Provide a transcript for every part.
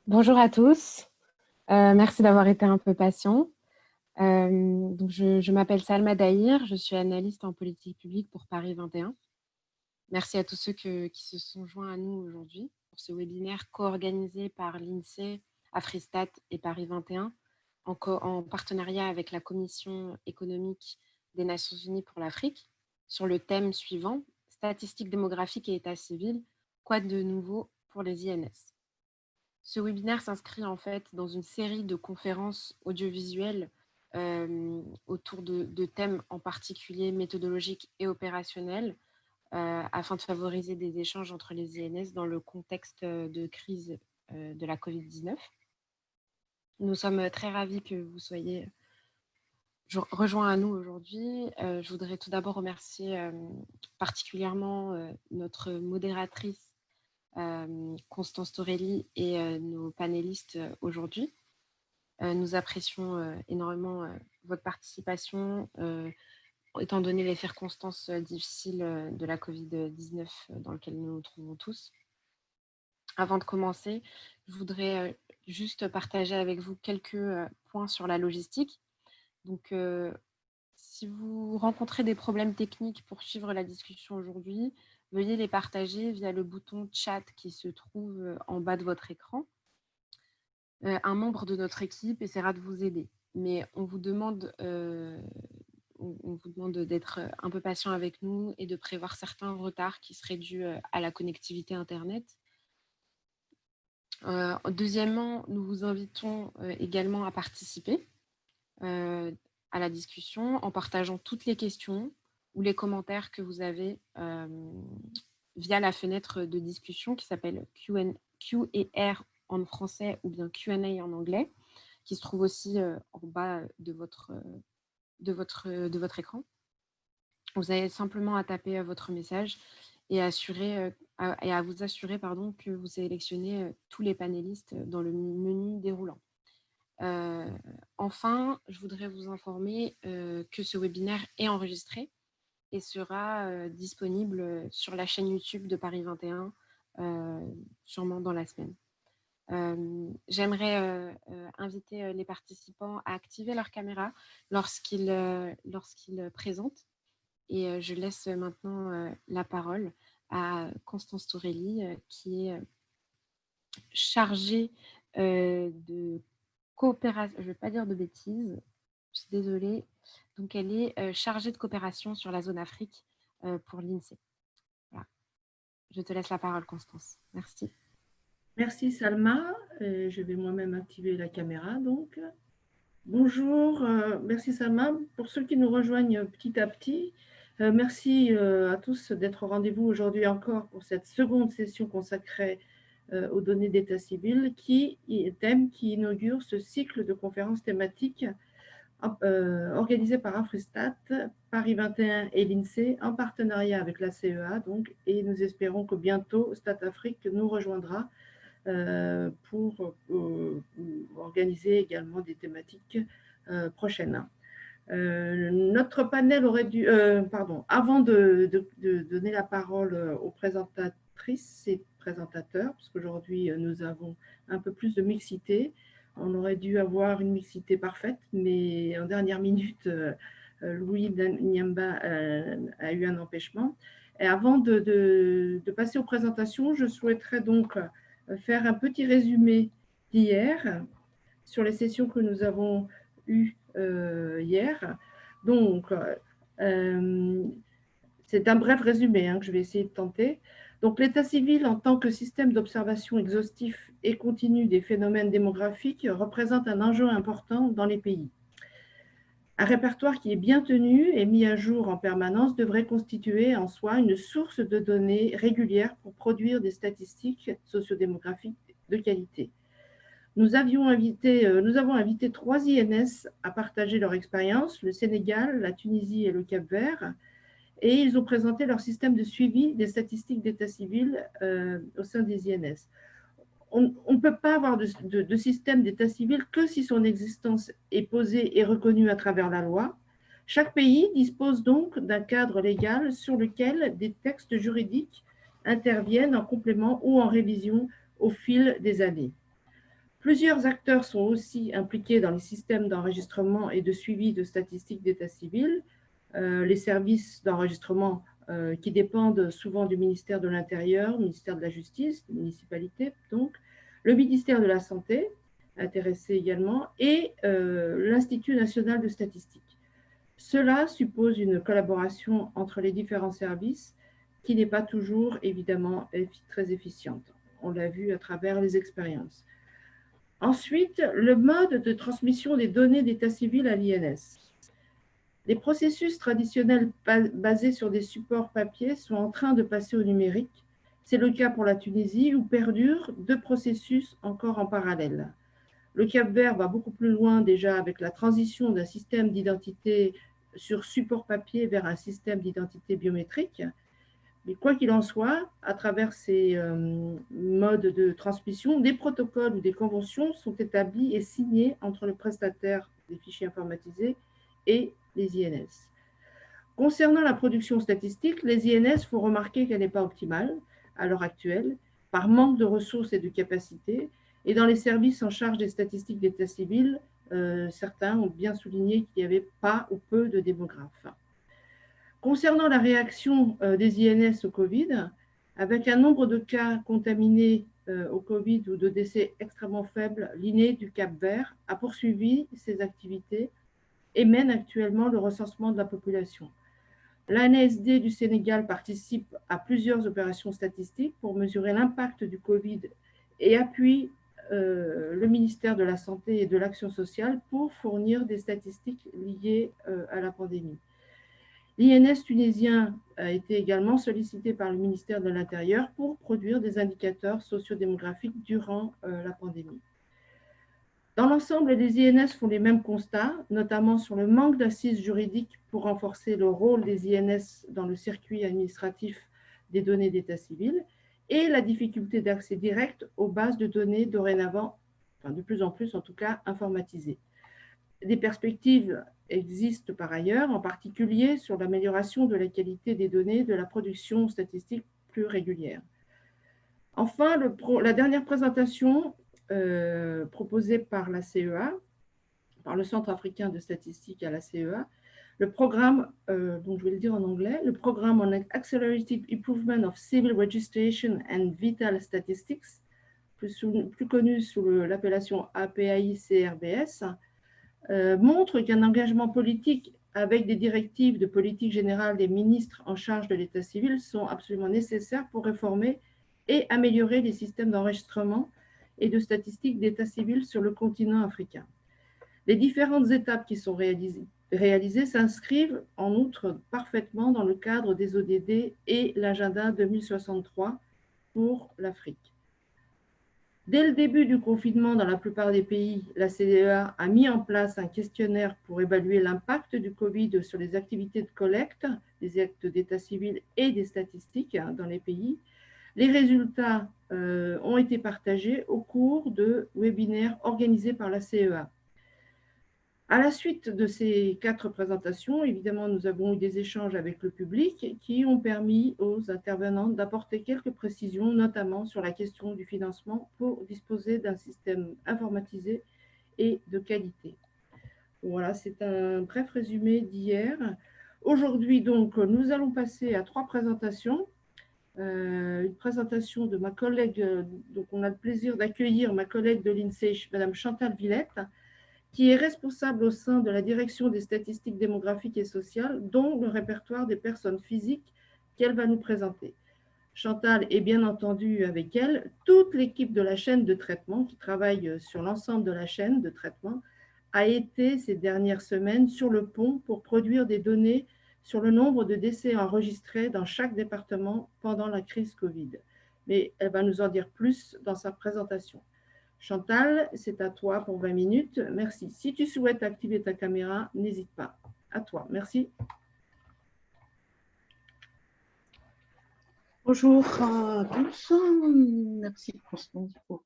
Bonjour à tous. Merci d'avoir été un peu patient. Donc je m'appelle Salma Dahir, je suis analyste en politique publique pour Paris 21. Merci à tous ceux qui se sont joints à nous aujourd'hui pour ce webinaire co-organisé par l'INSEE, Afristat et Paris 21 en partenariat avec la Commission économique des Nations Unies pour l'Afrique sur le thème suivant: statistiques démographiques et état civil, quoi de nouveau pour les INS? Ce webinaire s'inscrit en fait dans une série de conférences audiovisuelles autour de thèmes en particulier méthodologiques et opérationnels afin de favoriser des échanges entre les INS dans le contexte de crise de la Covid-19. Nous sommes très ravis que vous soyez rejoints à nous aujourd'hui. Je voudrais tout d'abord remercier particulièrement notre modératrice Constance Torelli et nos panélistes aujourd'hui. Nous apprécions énormément votre participation, étant donné les circonstances difficiles de la Covid-19 dans lesquelles nous nous trouvons tous. Avant de commencer, je voudrais juste partager avec vous quelques points sur la logistique. Donc, si vous rencontrez des problèmes techniques pour suivre la discussion aujourd'hui, veuillez les partager via le bouton chat qui se trouve en bas de votre écran. Un membre de notre équipe essaiera de vous aider, mais on vous demande d'être un peu patient avec nous et de prévoir certains retards qui seraient dus à la connectivité Internet. Deuxièmement, nous vous invitons également à participer à la discussion en partageant toutes les questions ou les commentaires que vous avez via la fenêtre de discussion qui s'appelle Q&R en français ou bien Q&A en anglais, qui se trouve aussi en bas de votre écran. Vous avez simplement à taper votre message et à vous assurer que vous sélectionnez tous les panélistes dans le menu déroulant. Enfin, je voudrais vous informer que ce webinaire est enregistré et sera disponible sur la chaîne YouTube de Paris 21, sûrement dans la semaine. J'aimerais inviter les participants à activer leur caméra lorsqu'ils présentent. Et je laisse maintenant la parole à Constance Torelli, qui est chargée de coopération, je ne vais pas dire de bêtises, je suis désolée. Donc, elle est chargée de coopération sur la zone Afrique pour l'INSEE. Voilà. Je te laisse la parole, Constance. Merci. Merci Salma. Je vais moi-même activer la caméra. Donc, bonjour, merci Salma. Pour ceux qui nous rejoignent petit à petit, merci à tous d'être au rendez-vous aujourd'hui encore pour cette seconde session consacrée aux données d'état civil, thème qui inaugure ce cycle de conférences thématiques organisé par Afristat, Paris 21 et l'INSEE en partenariat avec la CEA. Donc, et nous espérons que bientôt StatAfrique nous rejoindra pour organiser également des thématiques prochaines. Notre panel aurait dû, avant de donner la parole aux présentatrices et présentateurs, parce qu'aujourd'hui nous avons un peu plus de mixité, on aurait dû avoir une mixité parfaite, mais en dernière minute, Louis Nyamba a eu un empêchement. Et avant de passer aux présentations, je souhaiterais donc faire un petit résumé d'hier sur les sessions que nous avons eues hier. Donc, c'est un bref résumé que je vais essayer de tenter. Donc, l'état civil en tant que système d'observation exhaustif et continu des phénomènes démographiques représente un enjeu important dans les pays. Un répertoire qui est bien tenu et mis à jour en permanence devrait constituer en soi une source de données régulière pour produire des statistiques sociodémographiques de qualité. Nous avons invité 3 INS à partager leur expérience, le Sénégal, la Tunisie et le Cap-Vert, et ils ont présenté leur système de suivi des statistiques d'état civil au sein des INS. On ne peut pas avoir de système d'état civil que si son existence est posée et reconnue à travers la loi. Chaque pays dispose donc d'un cadre légal sur lequel des textes juridiques interviennent en complément ou en révision au fil des années. Plusieurs acteurs sont aussi impliqués dans les systèmes d'enregistrement et de suivi de statistiques d'état civil. Les services d'enregistrement qui dépendent souvent du ministère de l'Intérieur, ministère de la Justice, des municipalités, donc, le ministère de la Santé, intéressé également, et l'Institut national de statistique. Cela suppose une collaboration entre les différents services qui n'est pas toujours, évidemment, très efficiente. On l'a vu à travers les expériences. Ensuite, le mode de transmission des données d'état civil à l'INS. Les processus traditionnels basés sur des supports papier sont en train de passer au numérique. C'est le cas pour la Tunisie où perdurent 2 processus encore en parallèle. Le Cap-Vert va beaucoup plus loin déjà avec la transition d'un système d'identité sur support papier vers un système d'identité biométrique. Mais quoi qu'il en soit, à travers ces modes de transmission, des protocoles ou des conventions sont établis et signés entre le prestataire des fichiers informatisés et les INS. Concernant la production statistique, les INS font remarquer qu'elle n'est pas optimale à l'heure actuelle, par manque de ressources et de capacités. Et dans les services en charge des statistiques d'état civil, certains ont bien souligné qu'il n'y avait pas ou peu de démographes. Concernant la réaction des INS au Covid, avec un nombre de cas contaminés au Covid ou de décès extrêmement faible, l'INE du Cap-Vert a poursuivi ses activités et mène actuellement le recensement de la population. L'ANSD du Sénégal participe à plusieurs opérations statistiques pour mesurer l'impact du Covid et appuie le ministère de la Santé et de l'Action sociale pour fournir des statistiques liées à la pandémie. L'INS tunisien a été également sollicité par le ministère de l'Intérieur pour produire des indicateurs sociodémographiques durant la pandémie. Dans l'ensemble, les INS font les mêmes constats, notamment sur le manque d'assises juridiques pour renforcer le rôle des INS dans le circuit administratif des données d'état civil et la difficulté d'accès direct aux bases de données dorénavant, enfin de plus en plus en tout cas, informatisées. Des perspectives existent par ailleurs, en particulier sur l'amélioration de la qualité des données de la production statistique plus régulière. Enfin, la dernière présentation proposée par la CEA, par le Centre africain de statistique à la CEA, le programme, donc je vais le dire en anglais, le programme on Accelerated Improvement of Civil Registration and Vital Statistics, plus connu sous l'appellation APAI-CRBS, montre qu'un engagement politique avec des directives de politique générale des ministres en charge de l'état civil sont absolument nécessaires pour réformer et améliorer les systèmes d'enregistrement et de statistiques d'état civil sur le continent africain. Les différentes étapes qui sont réalisées s'inscrivent en outre parfaitement dans le cadre des ODD et l'agenda 2063 pour l'Afrique. Dès le début du confinement dans la plupart des pays, la CDEA a mis en place un questionnaire pour évaluer l'impact du Covid sur les activités de collecte, des actes d'état civil et des statistiques dans les pays. Les résultats ont été partagés au cours de webinaires organisés par la CEA. À la suite de ces 4 présentations, évidemment, nous avons eu des échanges avec le public qui ont permis aux intervenants d'apporter quelques précisions, notamment sur la question du financement pour disposer d'un système informatisé et de qualité. Voilà, c'est un bref résumé d'hier. Aujourd'hui, donc, nous allons passer à 3 présentations. Une présentation de ma collègue, donc on a le plaisir d'accueillir ma collègue de l'INSEE, Madame Chantal Villette, qui est responsable au sein de la direction des statistiques démographiques et sociales, dont le répertoire des personnes physiques qu'elle va nous présenter. Chantal est bien entendu avec elle toute l'équipe de la chaîne de traitement qui travaille sur l'ensemble de la chaîne de traitement a été ces dernières semaines sur le pont pour produire des données sur le nombre de décès enregistrés dans chaque département pendant la crise Covid. Mais elle va nous en dire plus dans sa présentation. Chantal, c'est à toi pour 20 minutes. Merci. Si tu souhaites activer ta caméra, n'hésite pas. À toi. Merci. Bonjour à tous. Merci Constance pour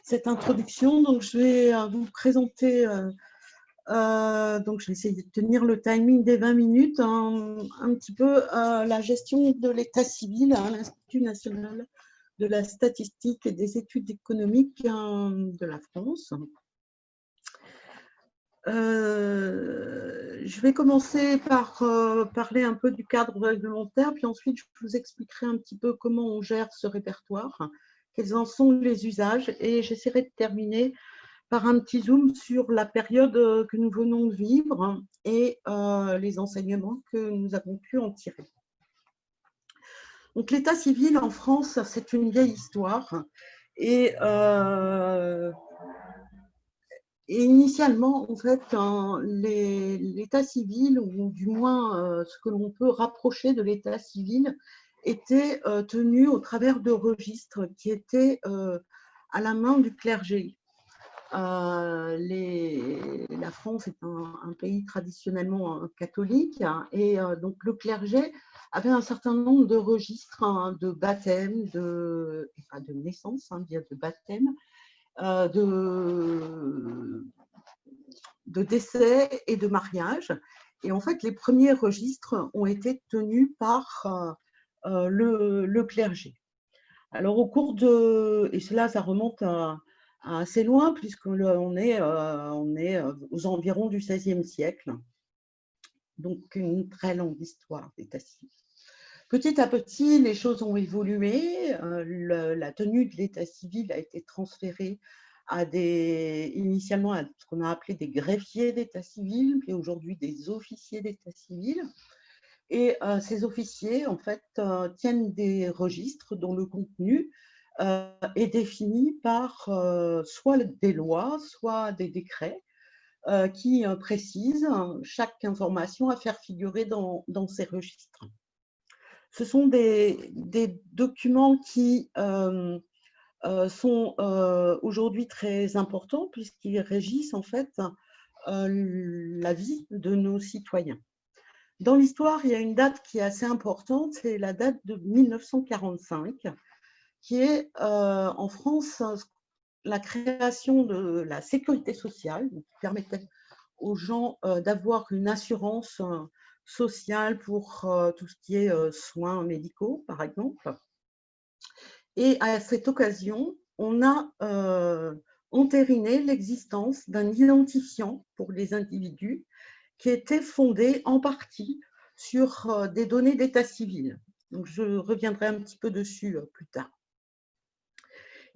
cette introduction. Donc, je vais vous présenter, donc je vais essayer de tenir le timing des 20 minutes, un petit peu la gestion de l'état civil à l'Institut national de la statistique et des études économiques de la France. Je vais commencer par parler un peu du cadre réglementaire, puis ensuite je vous expliquerai un petit peu comment on gère ce répertoire, quels en sont les usages, et j'essaierai de terminer par un petit zoom sur la période que nous venons de vivre et les enseignements que nous avons pu en tirer. Donc l'état civil en France, c'est une vieille histoire, et initialement, en fait, l'état civil, ou du moins ce que l'on peut rapprocher de l'état civil, était tenu au travers de registres qui étaient à la main du clergé. La France est un pays traditionnellement catholique, et donc le clergé avait un certain nombre de registres de baptême, de naissance, bien de baptême, de décès et de mariage. Et en fait, les premiers registres ont été tenus par le clergé. Alors, au cours de… Et cela, ça remonte à assez loin, puisqu'on est aux environs du XVIe siècle. Donc, une très longue histoire d'état civil. Petit à petit, les choses ont évolué. La tenue de l'état civil a été transférée initialement à ce qu'on a appelé des greffiers d'état civil, puis aujourd'hui des officiers d'état civil. Et ces officiers, en fait, tiennent des registres dont le contenu est défini par soit des lois, soit des décrets qui précisent chaque information à faire figurer dans ces registres. Ce sont des documents qui sont aujourd'hui très importants, puisqu'ils régissent en fait la vie de nos citoyens. Dans l'histoire, il y a une date qui est assez importante, c'est la date de 1945, qui est en France la création de la sécurité sociale, qui permettait aux gens d'avoir une assurance sociale pour tout ce qui est soins médicaux, par exemple. Et à cette occasion, on a entériné l'existence d'un identifiant pour les individus qui était fondé en partie sur des données d'état civil. Donc, je reviendrai un petit peu dessus plus tard.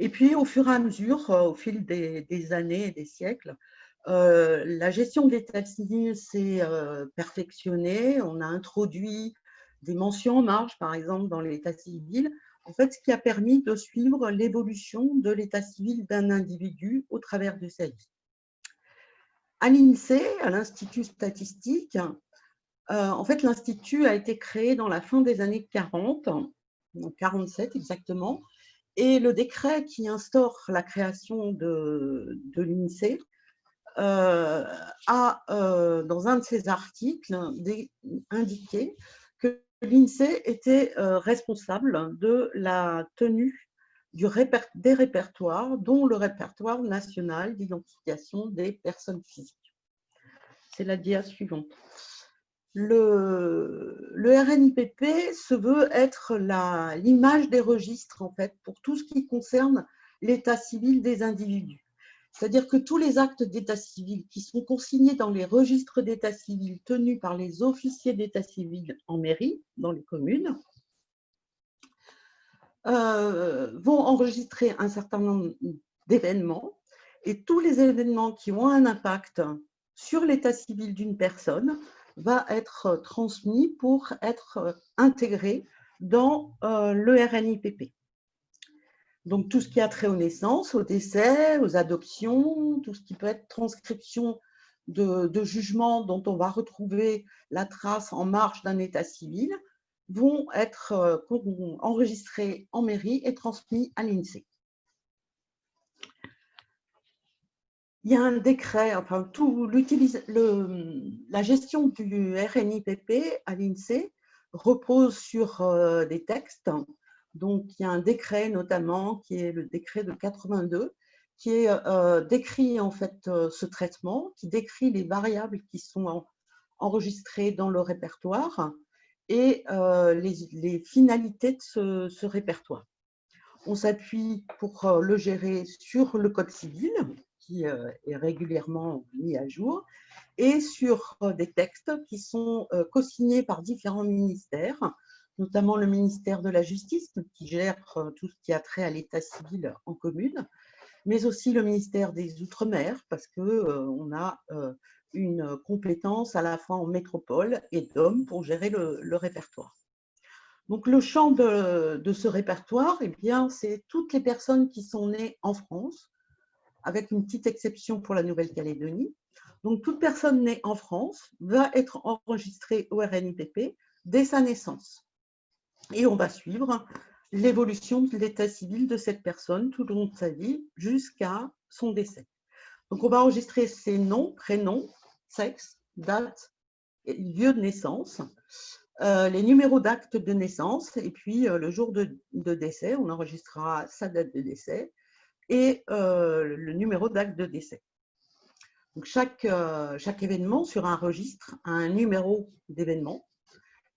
Et puis, au fur et à mesure, au fil des années et des siècles, la gestion de l'état civil s'est perfectionnée. On a introduit des mentions en marge, par exemple, dans l'état civil, en fait, ce qui a permis de suivre l'évolution de l'état civil d'un individu au travers de sa vie. À l'INSEE, à l'Institut statistique, en fait, l'Institut a été créé dans la fin des années 40, donc 47 exactement, et le décret qui instaure la création de l'INSEE a, dans un de ses articles, indiqué que l'INSEE était responsable de la tenue des répertoires, dont le répertoire national d'identification des personnes physiques. C'est la dia suivante. Le RNIPP se veut être l'image des registres, en fait, pour tout ce qui concerne l'état civil des individus. C'est-à-dire que tous les actes d'état civil qui sont consignés dans les registres d'état civil tenus par les officiers d'état civil en mairie, dans les communes, vont enregistrer un certain nombre d'événements, et tous les événements qui ont un impact sur l'état civil d'une personne va être transmis pour être intégré dans le RNIPP. Donc, tout ce qui a trait aux naissances, aux décès, aux adoptions, tout ce qui peut être transcription de jugements dont on va retrouver la trace en marge d'un état civil, vont être enregistrés en mairie et transmis à l'INSEE. Il y a un décret, enfin, la gestion du RNIPP à l'INSEE repose sur des textes. Donc, il y a un décret notamment, qui est le décret de 82, qui décrit en fait ce traitement, qui décrit les variables qui sont enregistrées dans le répertoire et les finalités de ce répertoire. On s'appuie pour le gérer sur le code civil, qui est régulièrement mis à jour, et sur des textes qui sont co-signés par différents ministères, notamment le ministère de la Justice, qui gère tout ce qui a trait à l'état civil en commune, mais aussi le ministère des Outre-mer, parce qu'on a une compétence à la fois en métropole et DOM pour gérer le répertoire. Donc, le champ de ce répertoire, eh bien, c'est toutes les personnes qui sont nées en France, avec une petite exception pour la Nouvelle-Calédonie. Donc, toute personne née en France va être enregistrée au RNIPP dès sa naissance. Et on va suivre l'évolution de l'état civil de cette personne tout au long de sa vie jusqu'à son décès. Donc, on va enregistrer ses noms, prénoms, sexe, date et lieu de naissance, les numéros d'acte de naissance, et puis le jour de décès, on enregistrera sa date de décès et le numéro d'acte de décès. Donc, chaque événement sur un registre a un numéro d'événement.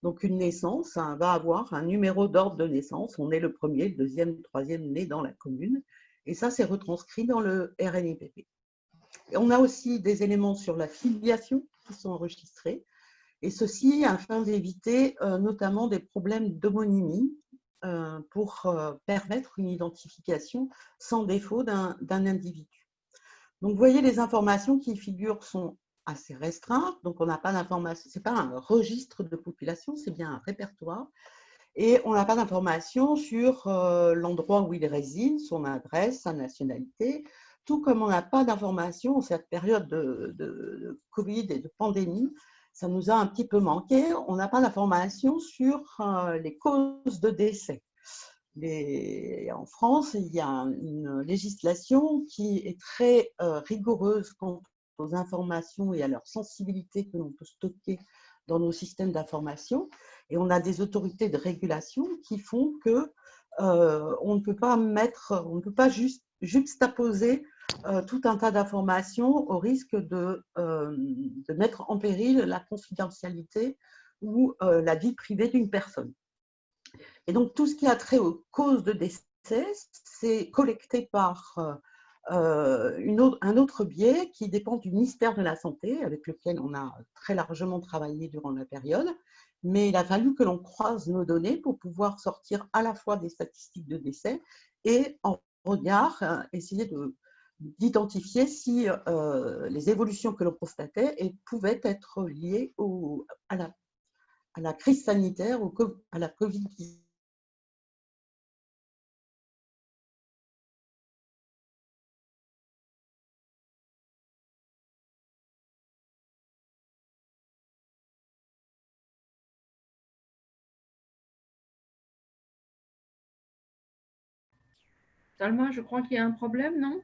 Donc, une naissance va avoir un numéro d'ordre de naissance. On est le premier, le deuxième, le troisième né dans la commune. Et ça, c'est retranscrit dans le RNIPP. Et on a aussi des éléments sur la filiation qui sont enregistrés. Et ceci afin d'éviter notamment des problèmes d'homonymie pour permettre une identification sans défaut d'un individu. Donc, vous voyez, les informations qui figurent sont assez restreintes. Donc, on n'a pas d'informations, ce n'est pas un registre de population, c'est bien un répertoire. Et on n'a pas d'informations sur l'endroit où il réside, son adresse, sa nationalité, tout comme on n'a pas d'informations en cette période de Covid et de pandémie. Ça nous a un petit peu manqué. On n'a pas d'informations sur les causes de décès. En France, il y a une législation qui est très rigoureuse quant aux informations et à leur sensibilité que l'on peut stocker dans nos systèmes d'information. Et on a des autorités de régulation qui font que on ne peut pas juste juxtaposer tout un tas d'informations au risque de mettre en péril la confidentialité ou la vie privée d'une personne. Et donc, tout ce qui a trait aux causes de décès, c'est collecté par un autre biais qui dépend du ministère de la Santé, avec lequel on a très largement travaillé durant la période. Mais il a fallu que l'on croise nos données pour pouvoir sortir à la fois des statistiques de décès et en regard, essayer d'identifier si les évolutions que l'on constatait pouvaient être liées à la crise sanitaire, à la Covid-19. Salma, je crois qu'il y a un problème, non?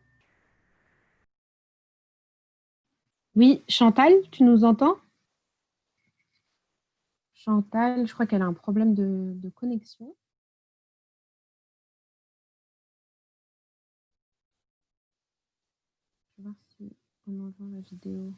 Oui, Chantal, tu nous entends? Chantal, je crois qu'elle a un problème de connexion. Je vais voir si on entend la vidéo.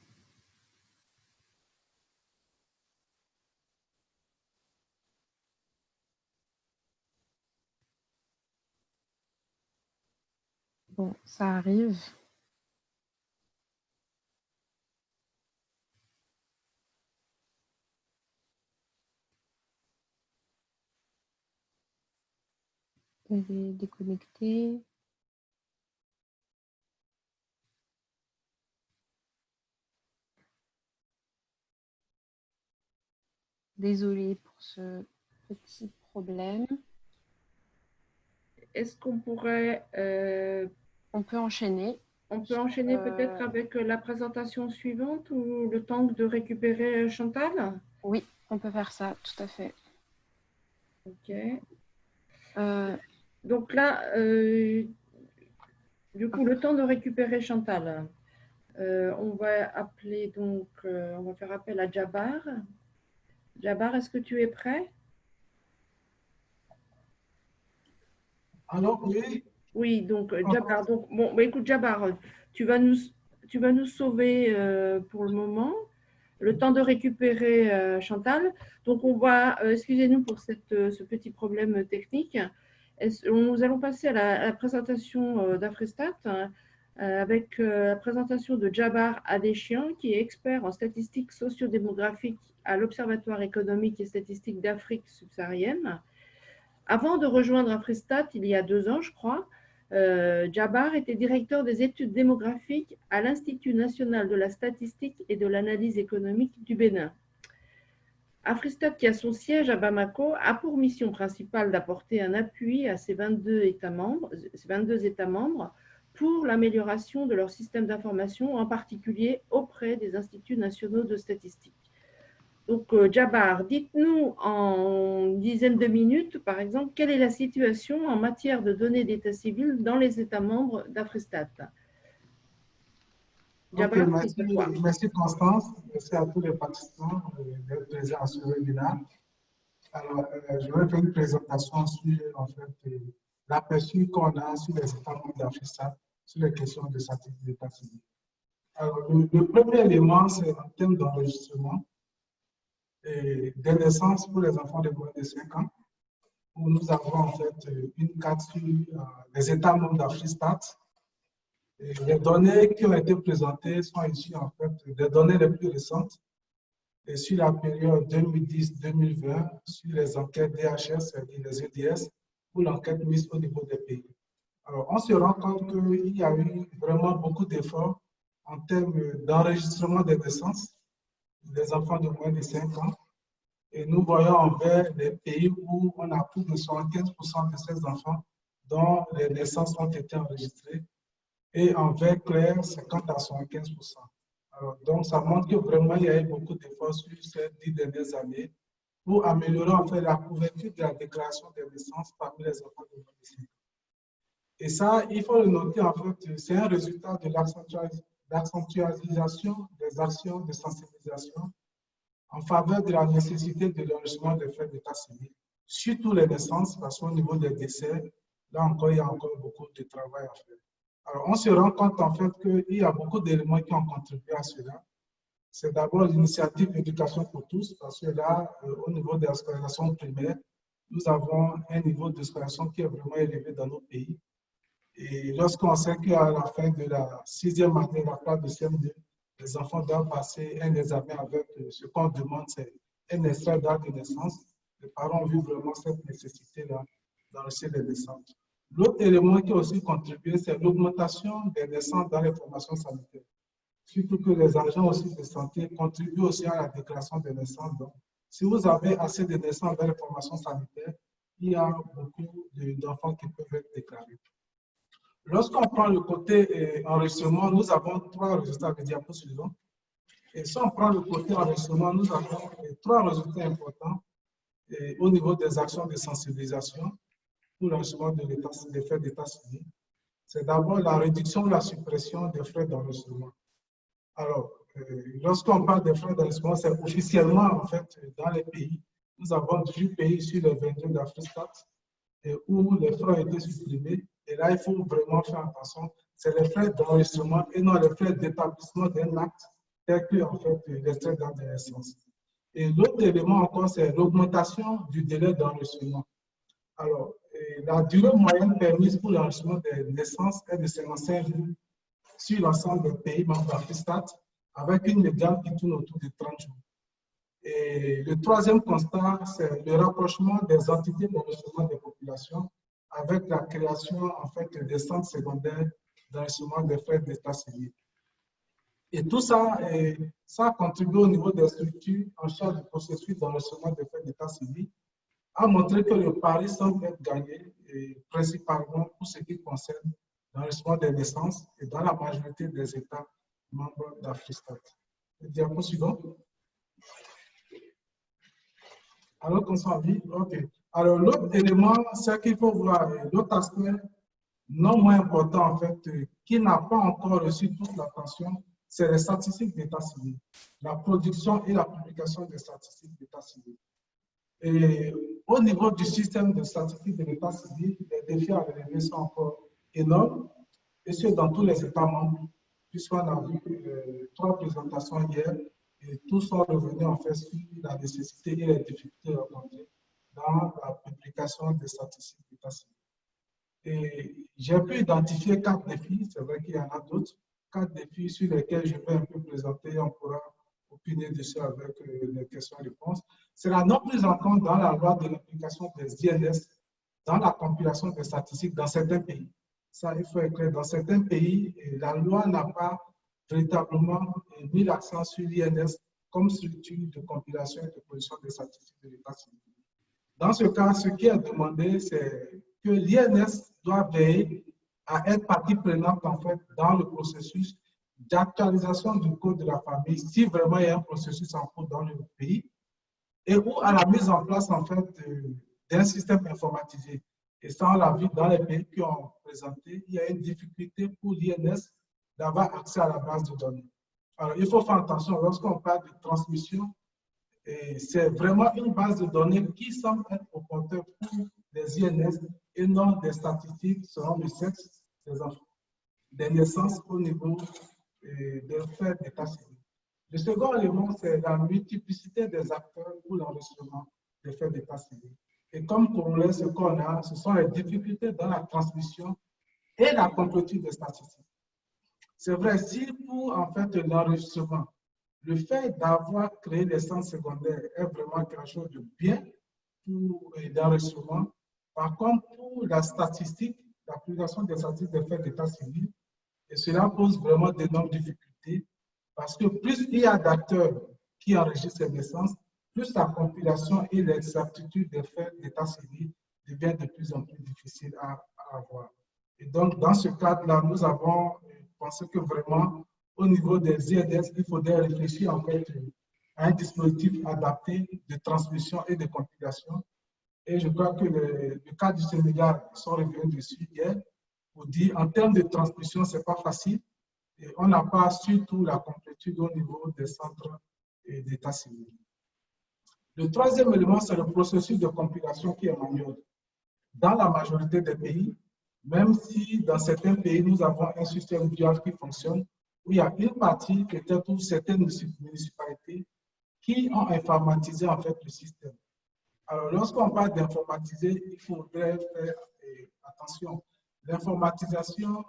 Bon, ça arrive. Elle est déconnectée. Désolée pour ce petit problème. Est-ce qu'on pourrait… On peut enchaîner. On peut enchaîner peut-être avec la présentation suivante ou le temps de récupérer Chantal? Oui, on peut faire ça, tout à fait. Ok. Donc là, du coup, le temps de récupérer Chantal. On va appeler donc, on va faire appel à Djabar. Djabar, est-ce que tu es prêt? Alors, oui. Oui, donc Djabar. Donc, bon, bah, écoute, Djabar, tu vas nous sauver pour le moment. Le temps de récupérer Chantal. Donc, on va, excusez-nous pour ce petit problème technique. Nous allons passer à la présentation d'Afrestat avec la présentation de Djabar Adéchian, qui est expert en statistiques sociodémographiques à l'Observatoire économique et statistique d'Afrique subsaharienne. Avant de rejoindre Afrestat, il y a 2 ans, je crois, Djabar était directeur des études démographiques à l'Institut national de la statistique et de l'analyse économique du Bénin. Afrestat, qui a son siège à Bamako, a pour mission principale d'apporter un appui à ces 22 États membres pour l'amélioration de leur système d'information, en particulier auprès des instituts nationaux de statistique. Donc, Djabar, dites-nous en une dizaine de minutes, par exemple, quelle est la situation en matière de données d'état civil dans les États membres d'Afrestat. Djabar, merci Constance, merci à tous les participants d'être présents à ce webinaire. Alors, je vais faire une présentation sur en fait, l'aperçu qu'on a sur les États membres d'Afrestat sur les questions de statistique d'état civil. Alors, le premier élément, c'est en termes d'enregistrement des naissances pour les enfants de moins de 5 ans, où nous avons en fait une carte sur les États membres d'Afrestat. Les données qui ont été présentées sont ici en fait des données les plus récentes et sur la période 2010-2020 sur les enquêtes DHS, c'est-à-dire les EDS, ou l'enquête mise au niveau des pays. Alors, on se rend compte qu'il y a eu vraiment beaucoup d'efforts en termes d'enregistrement des naissances des enfants de moins de 5 ans. Et nous voyons envers les pays où on a plus de 75% de ces enfants dont les naissances ont été enregistrées. Et en vert clair, 50 à 75%. Alors, donc, ça montre que vraiment, il y a eu beaucoup d'efforts sur ces 10 dernières années pour améliorer en fait la couverture de la déclaration des naissances parmi les enfants de moins de 5 ans. Et ça, il faut le noter, en fait, c'est un résultat de l'accentuation des actions de sensibilisation en faveur de la nécessité de l'enregistrement des faits d'état civil, surtout les naissances, parce qu'au niveau des décès, là encore, il y a encore beaucoup de travail à faire. Alors, on se rend compte en fait qu'il y a beaucoup d'éléments qui ont contribué à cela. C'est d'abord l'initiative Éducation pour tous, parce que là, au niveau de la scolarisation primaire, nous avons un niveau de scolarisation qui est vraiment élevé dans nos pays. Et lorsqu'on sait qu'à la fin de la 6e année, la classe de CM2, les enfants doivent passer un examen avec ce qu'on demande, c'est un extrait d'acte de naissance, les parents ont vu vraiment cette nécessité-là d'enregistrer les naissances. L'autre élément qui a aussi contribué, c'est l'augmentation des naissances dans les formations sanitaires. Surtout que les agents aussi de santé contribuent aussi à la déclaration des naissances. Donc, si vous avez assez de naissances dans les formations sanitaires, il y a beaucoup d'enfants qui peuvent être déclarés. Lorsqu'on prend le côté enregistrement, nous avons 3 résultats de diapo suivants. Et si on prend le côté enregistrement, nous avons 3 résultats importants au niveau des actions de sensibilisation pour l'enregistrement des frais d'état civil. C'est d'abord la réduction ou la suppression des frais d'enregistrement. Alors, lorsqu'on parle des frais d'enregistrement, c'est officiellement, en fait, dans les pays. Nous avons 18 pays sur les 22 d'Afrestat où les frais ont été supprimés. Et là, il faut vraiment faire attention. C'est les frais d'enregistrement et non les frais d'établissement d'un acte tel que, en fait, l'extrait d'acte de naissance. Et l'autre élément encore, c'est l'augmentation du délai d'enregistrement. Alors, la durée moyenne permise pour l'enregistrement des naissances est de 55 jours sur l'ensemble des pays membres d'Afrestat, avec une médiane qui tourne autour de 30 jours. Et le troisième constat, c'est le rapprochement des entités d'enregistrement des populations avec la création en fait, des centres secondaires d'enregistrement des frais d'état civil. Et tout ça, ça contribue au niveau des structures en charge du processus d'enregistrement des frais d'état civil a montré que le pari semble être gagné, principalement pour ce qui concerne l'enregistrement des naissances et dans la majorité des États membres d'Afrestat. Diapo suivant. Alors qu'on s'en dit, OK. Alors l'autre élément, c'est qu'il faut voir l'autre aspect non moins important en fait, qui n'a pas encore reçu toute l'attention, c'est les statistiques d'état civil, la production et la publication des statistiques d'état civil. Et au niveau du système de statistiques de l'état civil, les défis à relever sont encore énormes, et ce dans tous les États membres, puisqu'on a vu 3 présentations hier, et tous sont revenus en fait sur la nécessité et les difficultés rencontrées dans la publication des statistiques d'état civil. J'ai pu identifier 4 défis, c'est vrai qu'il y en a d'autres, 4 défis sur lesquels je vais un peu présenter, on pourra opiner dessus avec les questions-réponses. C'est la non prise en compte dans la loi de l'application des INS dans la compilation des statistiques dans certains pays. Ça, il faut être clair, dans certains pays, la loi n'a pas véritablement mis l'accent sur l'INS comme structure de compilation et de position des statistiques de l'État civil. Dans ce cas, ce qui est demandé, c'est que l'INS doit veiller à être partie prenante en fait dans le processus d'actualisation du code de la famille, si vraiment il y a un processus en cours dans le pays, et ou à la mise en place en fait d'un système informatisé. Et ça, on l'a vu dans les pays qui ont présenté, il y a une difficulté pour l'INS d'avoir accès à la base de données. Alors, il faut faire attention lorsqu'on parle de transmission. C'est vraiment une base de données qui semble être au compteur pour les INS et non des statistiques selon le sexe des enfants, des naissances au niveau des faits d'état civil. Le second élément, c'est la multiplicité des acteurs pour l'enregistrement des faits d'état civil. Et comme corollaire, ce qu'on a, ce sont les difficultés dans la transmission et la complétude des statistiques. C'est vrai, si pour en fait l'enregistrement, le fait d'avoir créé les centres secondaires est vraiment quelque chose de bien pour l'enregistrement. Par contre, pour la statistique, l'application des statistiques des faits d'état civil, et cela pose vraiment d'énormes difficultés parce que plus il y a d'acteurs qui enregistrent ces naissances, plus la compilation et l'exactitude des faits d'état civil devient de plus en plus difficile à avoir. Et donc, dans ce cadre-là, nous avons pensé que vraiment, au niveau des INS, il faudrait réfléchir en fait à un dispositif adapté de transmission et de compilation. Et je crois que le cas du Sénégal, ils sont revenus dessus hier, pour dire en termes de transmission, ce n'est pas facile. Et on n'a pas surtout la complétude au niveau des centres d'état civil. Le troisième élément, c'est le processus de compilation qui est manuel. Dans la majorité des pays, même si dans certains pays, nous avons un système dual qui fonctionne, où il y a une partie, peut-être ou certaines municipalités, qui ont informatisé en fait le système. Alors, lorsqu'on parle d'informatiser, il faudrait faire attention. L'informatisation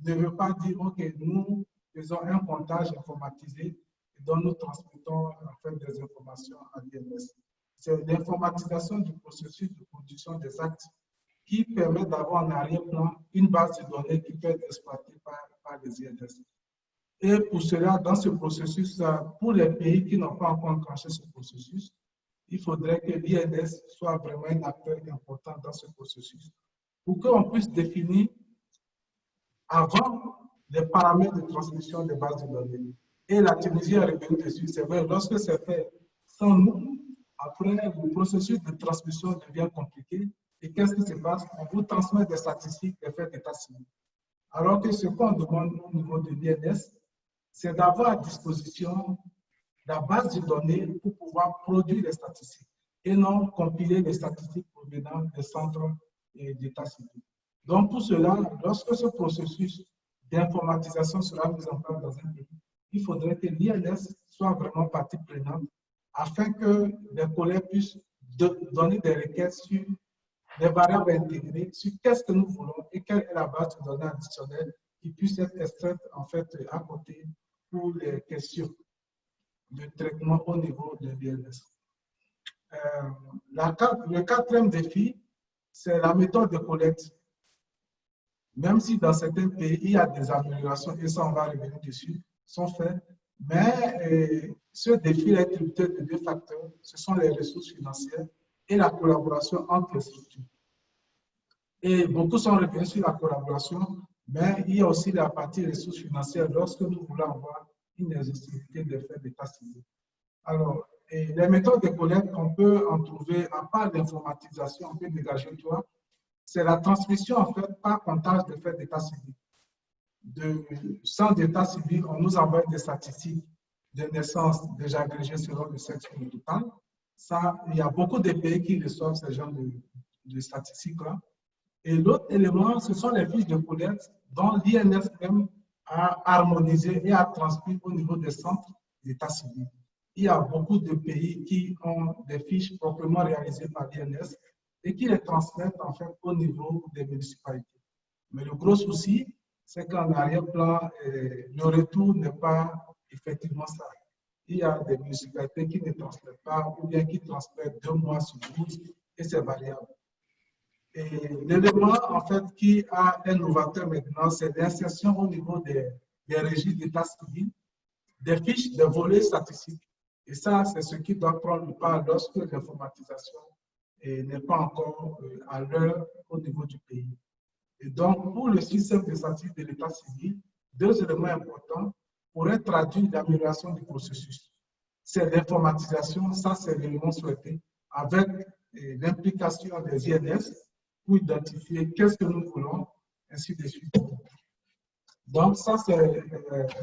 ne veut pas dire que nous faisons un comptage informatisé dont nous transmettons en fait des informations à l'INS. C'est l'informatisation du processus de production des actes qui permet d'avoir en arrière-plan une base de données qui peut être exploitée par les INS. Et pour cela, dans ce processus, pour les pays qui n'ont pas encore enclenché ce processus, il faudrait que l'INS soit vraiment un acteur important dans ce processus pour qu'on puisse définir avant les paramètres de transmission des bases de données. Et la Tunisie est revenue dessus. C'est vrai, lorsque c'est fait sans nous, après, le processus de transmission devient compliqué. Et qu'est-ce qui se passe? On vous transmet des statistiques, des faits d'état civil. Alors que ce qu'on demande au niveau de l'INS, c'est d'avoir à disposition la base de données pour pouvoir produire les statistiques et non compiler les statistiques provenant des centres d'état civil. Donc, pour cela, lorsque ce processus d'informatisation sera mis en place dans un pays, il faudrait que l'INS soit vraiment partie prenante afin que les collègues puissent donner des requêtes sur les variables intégrées, sur qu'est-ce que nous voulons et quelle est la base de données additionnelle qui puisse être extraite en fait à côté pour les questions de traitement au niveau de l'INS. Le quatrième défi, c'est la méthode de collecte. Même si dans certains pays, il y a des améliorations, et ça on va revenir dessus, sont faites, mais ce défi est tributé de deux facteurs, ce sont les ressources financières et la collaboration entre les structures. Et beaucoup sont revenus sur la collaboration, mais il y a aussi la partie ressources financières lorsque nous voulons avoir une exhaustivité des faits d'état civil. Alors, les méthodes de collecte qu'on peut en trouver, à part l'informatisation, on peut dégager toi, c'est la transmission en fait par comptage de faits d'état civil. De centre d'état civil, on nous envoie des statistiques de naissance déjà agrégées selon le sexe total. Ça, il y a beaucoup de pays qui reçoivent ce genre de statistiques-là. Et l'autre élément, ce sont les fiches de collecte dont l'INS même a harmonisé et a transmis au niveau des centres d'état civil. Il y a beaucoup de pays qui ont des fiches proprement réalisées par l'INS et qui les transmettent en fait au niveau des municipalités. Mais le gros souci, c'est qu'en arrière-plan, le retour n'est pas effectivement ça. Il y a des municipalités qui ne transmettent pas ou bien qui transmettent 2 mois sur 12 et c'est variable. Et l'élément en fait qui a un novateur maintenant, c'est l'insertion au niveau des registres d'état civil, des fiches de volets statistiques. Et ça, c'est ce qui doit prendre le pas lorsque l'informatisation n'est pas encore à l'heure au niveau du pays. Et donc, pour le système de statistique de l'état civil, 2 éléments importants pourraient traduire l'amélioration du processus. C'est l'informatisation, ça c'est l'élément souhaité, avec l'implication des INS pour identifier qu'est-ce que nous voulons, ainsi de suite. Donc, ça c'est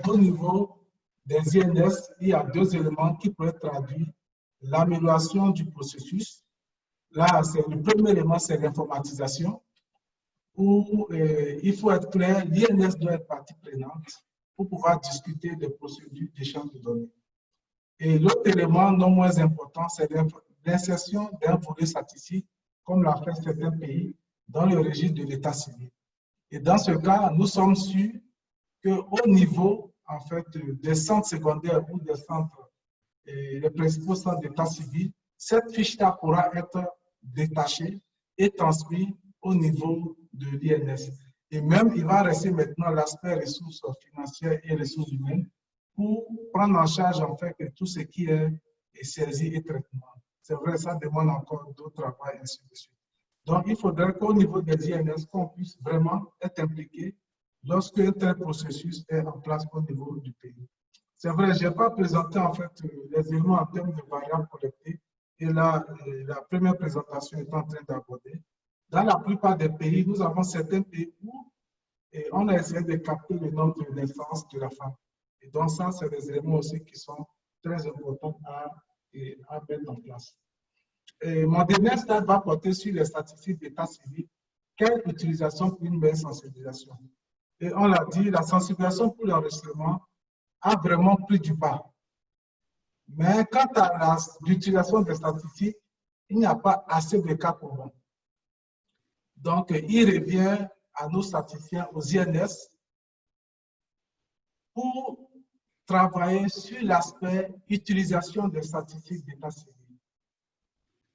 au niveau des INS, il y a 2 éléments qui pourraient traduire l'amélioration du processus. Là, le premier élément, c'est l'informatisation, où il faut être clair, l'INS doit être partie prenante pour pouvoir discuter des procédures d'échange de données. Et l'autre élément non moins important, c'est l'insertion d'un volet statistique, comme l'a fait certains pays, dans le registre de l'état civil. Et dans ce cas, nous sommes sûrs qu'au niveau en fait, des centres secondaires ou des centres, les principaux centres d'état civil, cette fiche-là pourra être détachée et transmise au niveau de l'INS. Et même, il va rester maintenant l'aspect ressources financières et ressources humaines pour prendre en charge en fait tout ce qui est saisi et traitement. C'est vrai, ça demande encore d'autres travail, ainsi de suite. Donc, il faudrait qu'au niveau des INS, qu'on puisse vraiment être impliqué lorsque un tel processus est en place au niveau du pays. C'est vrai, je n'ai pas présenté en fait les éléments en termes de variables collectées et là, la première présentation est en train d'aborder. Dans la plupart des pays, nous avons certains pays où on a essayé de capter le nombre de naissances de la femme. Et donc ça, c'est des éléments aussi qui sont très importants à mettre en place. Et mon dernier stade va porter sur les statistiques d'état civil. Quelle utilisation pour une meilleure sensibilisation? Et on l'a dit, la sensibilisation pour l'enregistrement a vraiment pris du pas. Mais quant à l'utilisation des statistiques, il n'y a pas assez de cas probants. Donc, il revient à nos statisticiens, aux INS, pour travailler sur l'aspect utilisation des statistiques d'état civil.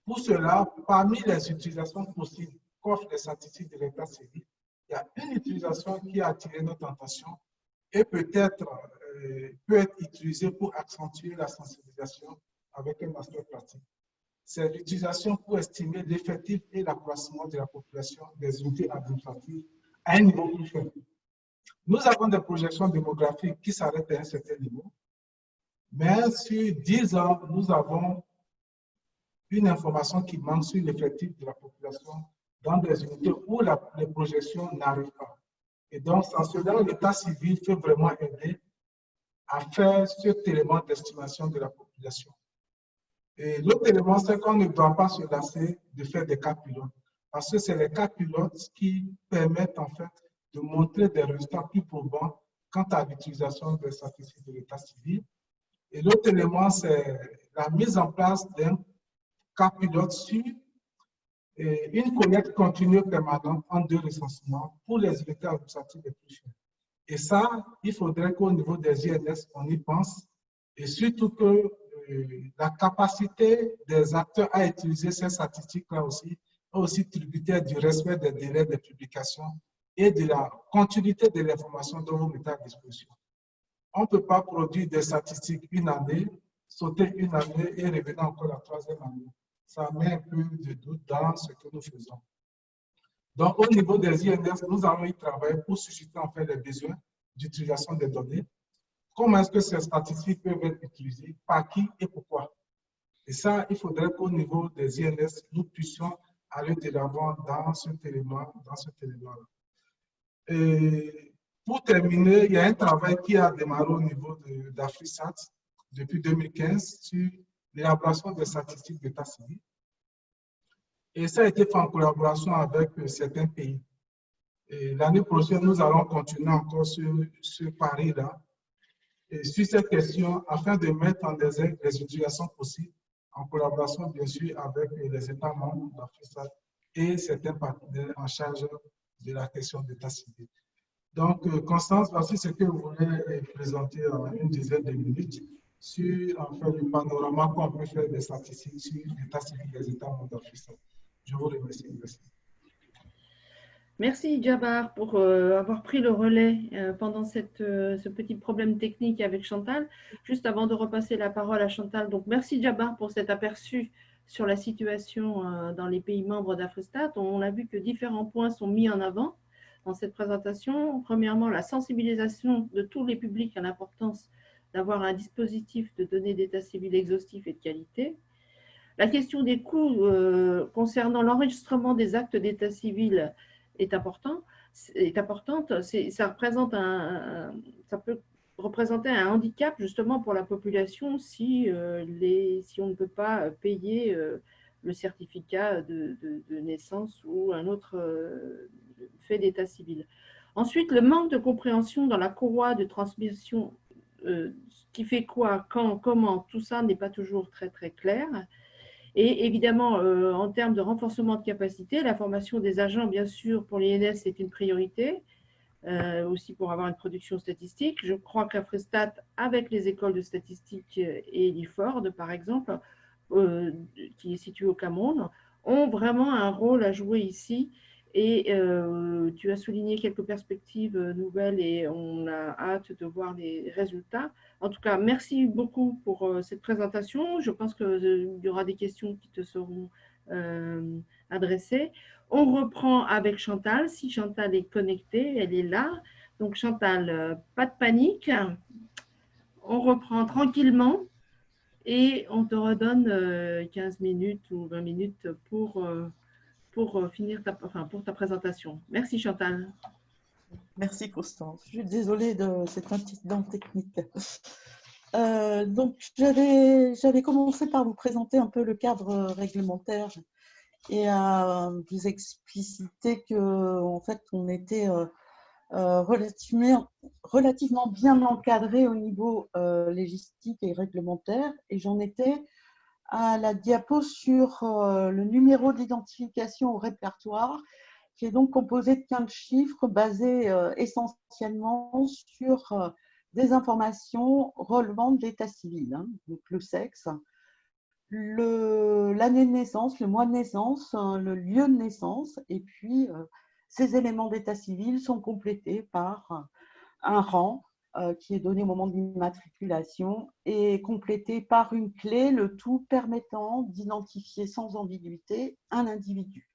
Pour cela, parmi les utilisations possibles qu'offrent les statistiques de l'état civil, il y a une utilisation qui a attiré notre attention et peut-être peut être utilisée pour accentuer la sensibilisation avec un aspect pratique. C'est l'utilisation pour estimer l'effectif et l'accroissement de la population des unités administratives à un niveau plus faible. Nous avons des projections démographiques qui s'arrêtent à un certain niveau, mais sur 10 ans, nous avons une information qui manque sur l'effectif de la population dans des unités où les projections n'arrivent pas. Et donc, en cela, l'état civil peut vraiment aider à faire cet élément d'estimation de la population. Et l'autre élément, c'est qu'on ne doit pas se lasser de faire des cas pilotes, parce que c'est les cas pilotes qui permettent en fait de montrer des résultats plus probants quant à l'utilisation des statistiques de l'état civil. Et l'autre élément, c'est la mise en place d'un cas pilote sur une collecte continue permanente en 2 recensements pour les unités administratives les plus chères. Et ça, il faudrait qu'au niveau des INS, on y pense, et surtout que la capacité des acteurs à utiliser ces statistiques-là aussi est aussi tributaire du respect des délais de publication et de la continuité de l'information dont vous mettez à disposition. On ne peut pas produire des statistiques une année, sauter une année et revenir encore la 3e année. Ça met un peu de doute dans ce que nous faisons. Donc, au niveau des INS, nous allons y travailler pour susciter en fait les besoins d'utilisation des données. Comment est-ce que ces statistiques peuvent être utilisées, par qui et pourquoi? Et ça, il faudrait qu'au niveau des INS, nous puissions aller de l'avant dans cet élément-là. Pour terminer, il y a un travail qui a démarré au niveau d'AfriSat depuis 2015 sur l'élaboration des statistiques d'état civil. Et ça a été fait en collaboration avec certains pays. L'année prochaine, nous allons continuer encore sur ce pari-là, sur cette question, afin de mettre en exergue les utilisations possibles, en collaboration bien sûr avec les États membres d'AfriSat et certains partenaires en charge de la question d'état civil. Donc, Constance, voici ce que vous voulez présenter en une dizaine de minutes sur enfin, le panorama qu'on peut faire des statistiques sur l'état civil des États membres d'Afrique. Je vous remercie. Merci. Merci Djabar pour avoir pris le relais pendant ce petit problème technique avec Chantal. Juste avant de repasser la parole à Chantal, donc merci Djabar pour cet aperçu sur la situation dans les pays membres d'Afristat. On a vu que différents points sont mis en avant dans cette présentation. Premièrement, la sensibilisation de tous les publics à l'importance d'avoir un dispositif de données d'état civil exhaustif et de qualité. La question des coûts concernant l'enregistrement des actes d'état civil est importante. Ça peut représenter un handicap justement pour la population si on ne peut pas payer le certificat de naissance ou un autre fait d'état civil. Ensuite, le manque de compréhension dans la courroie de transmission, qui fait quoi, quand, comment, tout ça n'est pas toujours très très clair. Et évidemment, en termes de renforcement de capacité, la formation des agents, bien sûr, pour l'INS, c'est une priorité, aussi pour avoir une production statistique. Je crois qu'Afristat, avec les écoles de statistique et l'IFORD, par exemple, qui est situé au Cameroun, ont vraiment un rôle à jouer ici. Et tu as souligné quelques perspectives nouvelles et on a hâte de voir les résultats. En tout cas, merci beaucoup pour cette présentation. Je pense qu'il y aura des questions qui te seront adressées. On reprend avec Chantal. Si Chantal est connectée, elle est là. Donc Chantal, pas de panique. On reprend tranquillement et on te redonne 15 minutes ou 20 minutes pour finir pour ta présentation. Merci Chantal. Merci Constance. Je suis désolée de cet incident technique. Donc, j'avais commencé par vous présenter un peu le cadre réglementaire et à vous expliciter qu'en fait, on était relativement bien encadré au niveau légistique et réglementaire. Et j'en étais à la diapo sur le numéro d'identification au répertoire, qui est donc composé de 15 chiffres basés essentiellement sur des informations relevant de l'état civil, hein, donc le sexe, l'année de naissance, le mois de naissance, le lieu de naissance, et puis ces éléments d'état civil sont complétés par un rang qui est donné au moment de l'immatriculation et complété par une clé, le tout permettant d'identifier sans ambiguïté un individu.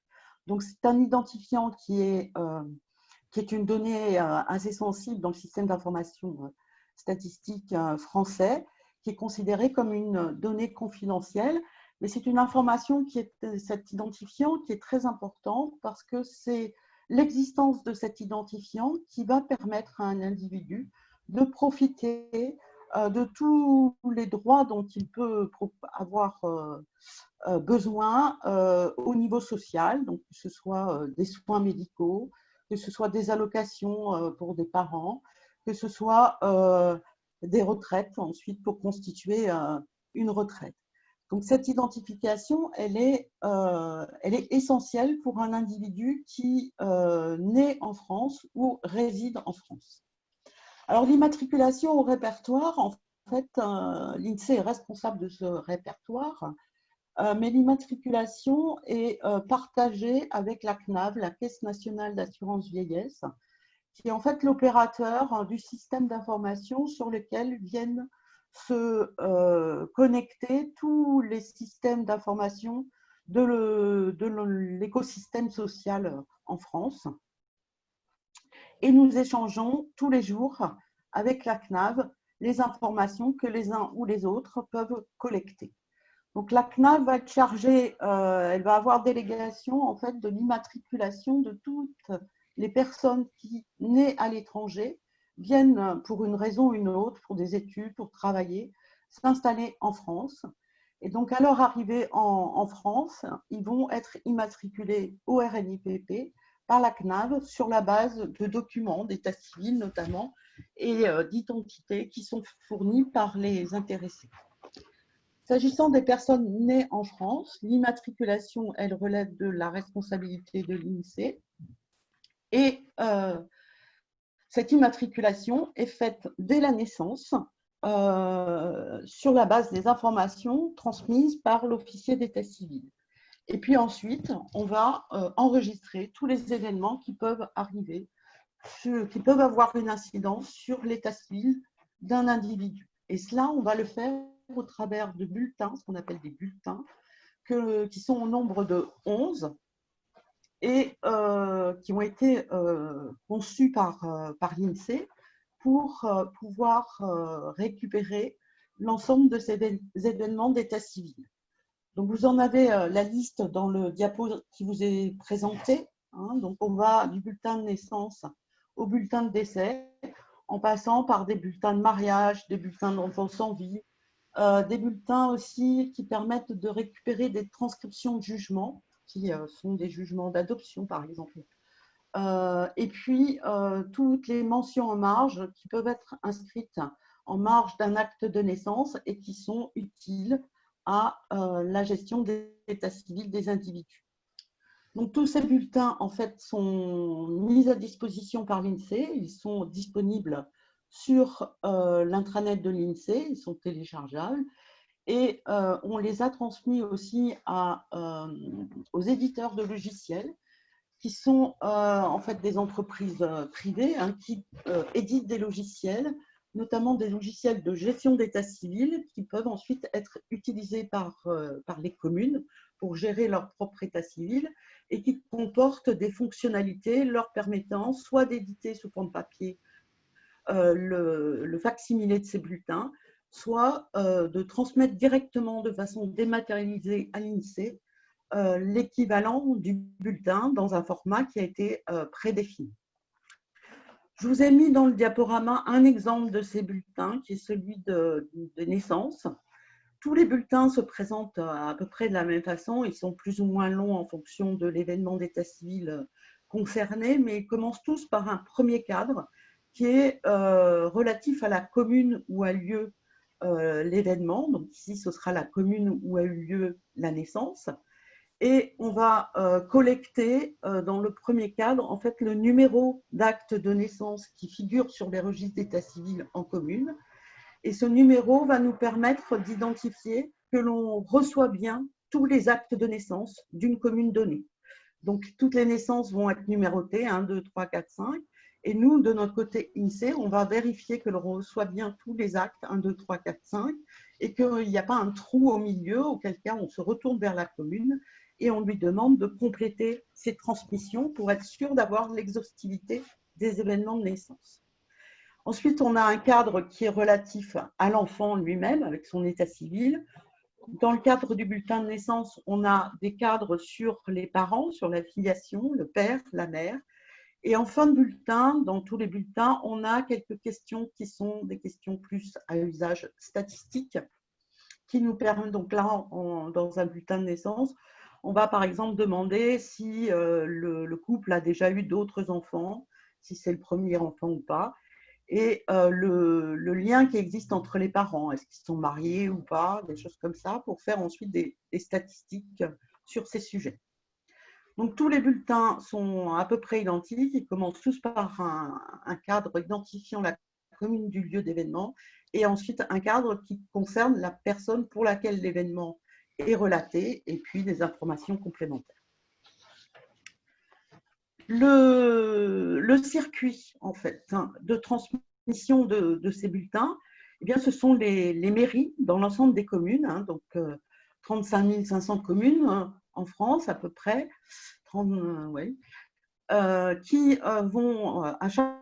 Donc, c'est un identifiant qui est une donnée assez sensible dans le système d'information statistique français, qui est considérée comme une donnée confidentielle. Mais c'est une information cet identifiant qui est très importante parce que c'est l'existence de cet identifiant qui va permettre à un individu de profiter de tous les droits dont il peut avoir besoin au niveau social, donc que ce soit des soins médicaux, que ce soit des allocations pour des parents, que ce soit des retraites ensuite pour constituer une retraite. Donc cette identification, elle est essentielle pour un individu qui naît en France ou réside en France. Alors l'immatriculation au répertoire, en fait, l'INSEE est responsable de ce répertoire, mais l'immatriculation est partagée avec la CNAV, la Caisse nationale d'assurance vieillesse, qui est en fait l'opérateur du système d'information sur lequel viennent se connecter tous les systèmes d'information de l'écosystème social en France. Et nous échangeons tous les jours avec la CNAV les informations que les uns ou les autres peuvent collecter. Donc la CNAV va être chargée, elle va avoir délégation en fait de l'immatriculation de toutes les personnes qui, nées à l'étranger, viennent pour une raison ou une autre, pour des études, pour travailler, s'installer en France. Et donc à leur arrivée en France, ils vont être immatriculés au RNIPP par la CNAV sur la base de documents d'état civil notamment et d'identité qui sont fournis par les intéressés. S'agissant des personnes nées en France, l'immatriculation, elle relève de la responsabilité de l'INSEE. Et cette immatriculation est faite dès la naissance sur la base des informations transmises par l'officier d'état civil. Et puis ensuite, on va enregistrer tous les événements qui peuvent arriver, qui peuvent avoir une incidence sur l'état civil d'un individu. Et cela, on va le faire au travers de bulletins, ce qu'on appelle des bulletins, qui sont au nombre de 11 et qui ont été conçus par l'INSEE pour pouvoir récupérer l'ensemble de ces événements d'état civil. Donc, vous en avez la liste dans le diapo qui vous est présenté. Hein. Donc, on va du bulletin de naissance au bulletin de décès, en passant par des bulletins de mariage, des bulletins d'enfants sans vie, des bulletins aussi qui permettent de récupérer des transcriptions de jugements, qui sont des jugements d'adoption, par exemple. Et puis, toutes les mentions en marge qui peuvent être inscrites en marge d'un acte de naissance et qui sont utiles à la gestion des états civils des individus. Donc, tous ces bulletins, en fait, sont mis à disposition par l'INSEE. Ils sont disponibles sur l'intranet de l'INSEE. Ils sont téléchargeables. Et on les a transmis aussi aux éditeurs de logiciels qui sont en fait des entreprises privées hein, qui éditent des logiciels, notamment des logiciels de gestion d'état civil qui peuvent ensuite être utilisés par les communes pour gérer leur propre état civil et qui comportent des fonctionnalités leur permettant soit d'éditer sous forme papier le facsimilé de ces bulletins, soit de transmettre directement de façon dématérialisée à l'INSEE l'équivalent du bulletin dans un format qui a été prédéfini. Je vous ai mis dans le diaporama un exemple de ces bulletins qui est celui de naissance. Tous les bulletins se présentent à peu près de la même façon. Ils sont plus ou moins longs en fonction de l'événement d'état civil concerné, mais ils commencent tous par un premier cadre qui est relatif à la commune où a lieu l'événement. Donc ici, ce sera la commune où a eu lieu la naissance. Et on va collecter dans le premier cadre en fait le numéro d'acte de naissance qui figure sur les registres d'état civil en commune. Et ce numéro va nous permettre d'identifier que l'on reçoit bien tous les actes de naissance d'une commune donnée. Donc, toutes les naissances vont être numérotées, 1, 2, 3, 4, 5. Et nous, de notre côté INSEE, on va vérifier que l'on reçoit bien tous les actes, 1, 2, 3, 4, 5, et qu'il n'y a pas un trou au milieu, auquel cas on se retourne vers la commune et on lui demande de compléter ses transmissions pour être sûr d'avoir l'exhaustivité des événements de naissance. Ensuite, on a un cadre qui est relatif à l'enfant lui-même, avec son état civil. Dans le cadre du bulletin de naissance, on a des cadres sur les parents, sur la filiation, le père, la mère. Et en fin de bulletin, dans tous les bulletins, on a quelques questions qui sont des questions plus à usage statistique, qui nous permettent, donc là, dans un bulletin de naissance, on va par exemple demander si le couple a déjà eu d'autres enfants, si c'est le premier enfant ou pas, et le lien qui existe entre les parents, est-ce qu'ils sont mariés ou pas, des choses comme ça, pour faire ensuite des statistiques sur ces sujets. Donc tous les bulletins sont à peu près identiques, ils commencent tous par un cadre identifiant la commune du lieu d'événement, et ensuite un cadre qui concerne la personne pour laquelle l'événement est relaté, et puis des informations complémentaires. Le circuit en fait de transmission de ces bulletins, eh bien, ce sont les mairies dans l'ensemble des communes, hein, donc 35 500 communes en France à peu près, 30, ouais, qui vont à chaque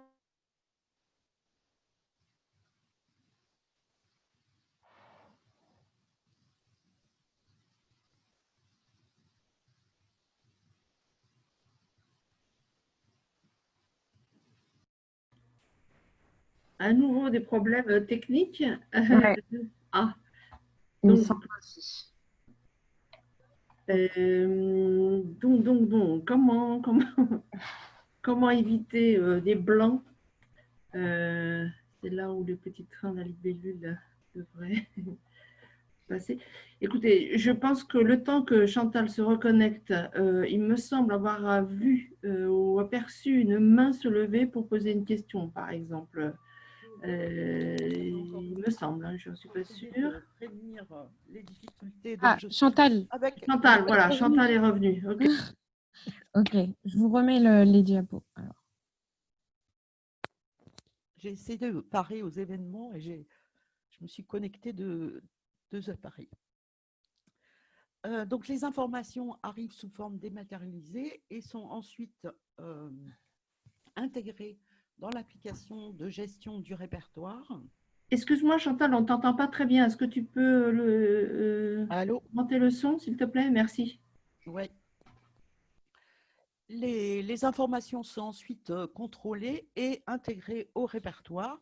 À nouveau des problèmes techniques. Ouais. Ah, Il me donc, semble aussi. donc, comment éviter des blancs? C'est là où le petit train de la libellule devrait. passer. Écoutez, je pense que le temps que Chantal se reconnecte, il me semble avoir vu ou aperçu une main se lever pour poser une question, par exemple. Il me semble, hein, je ne suis pas sûre. Prévenir les difficultés. Donc Ah, Chantal. Chantal, voilà, Chantal est revenue. Okay. Ok, je vous remets les diapos. Alors. J'ai essayé de parer aux événements et je me suis connectée de 2 appareils. Donc, les informations arrivent sous forme dématérialisée et sont ensuite intégrées dans l'application de gestion du répertoire. Excuse-moi, Chantal, on ne t'entend pas très bien. Est-ce que tu peux monter le son, s'il te plaît? Merci. Oui. Les informations sont ensuite contrôlées et intégrées au répertoire,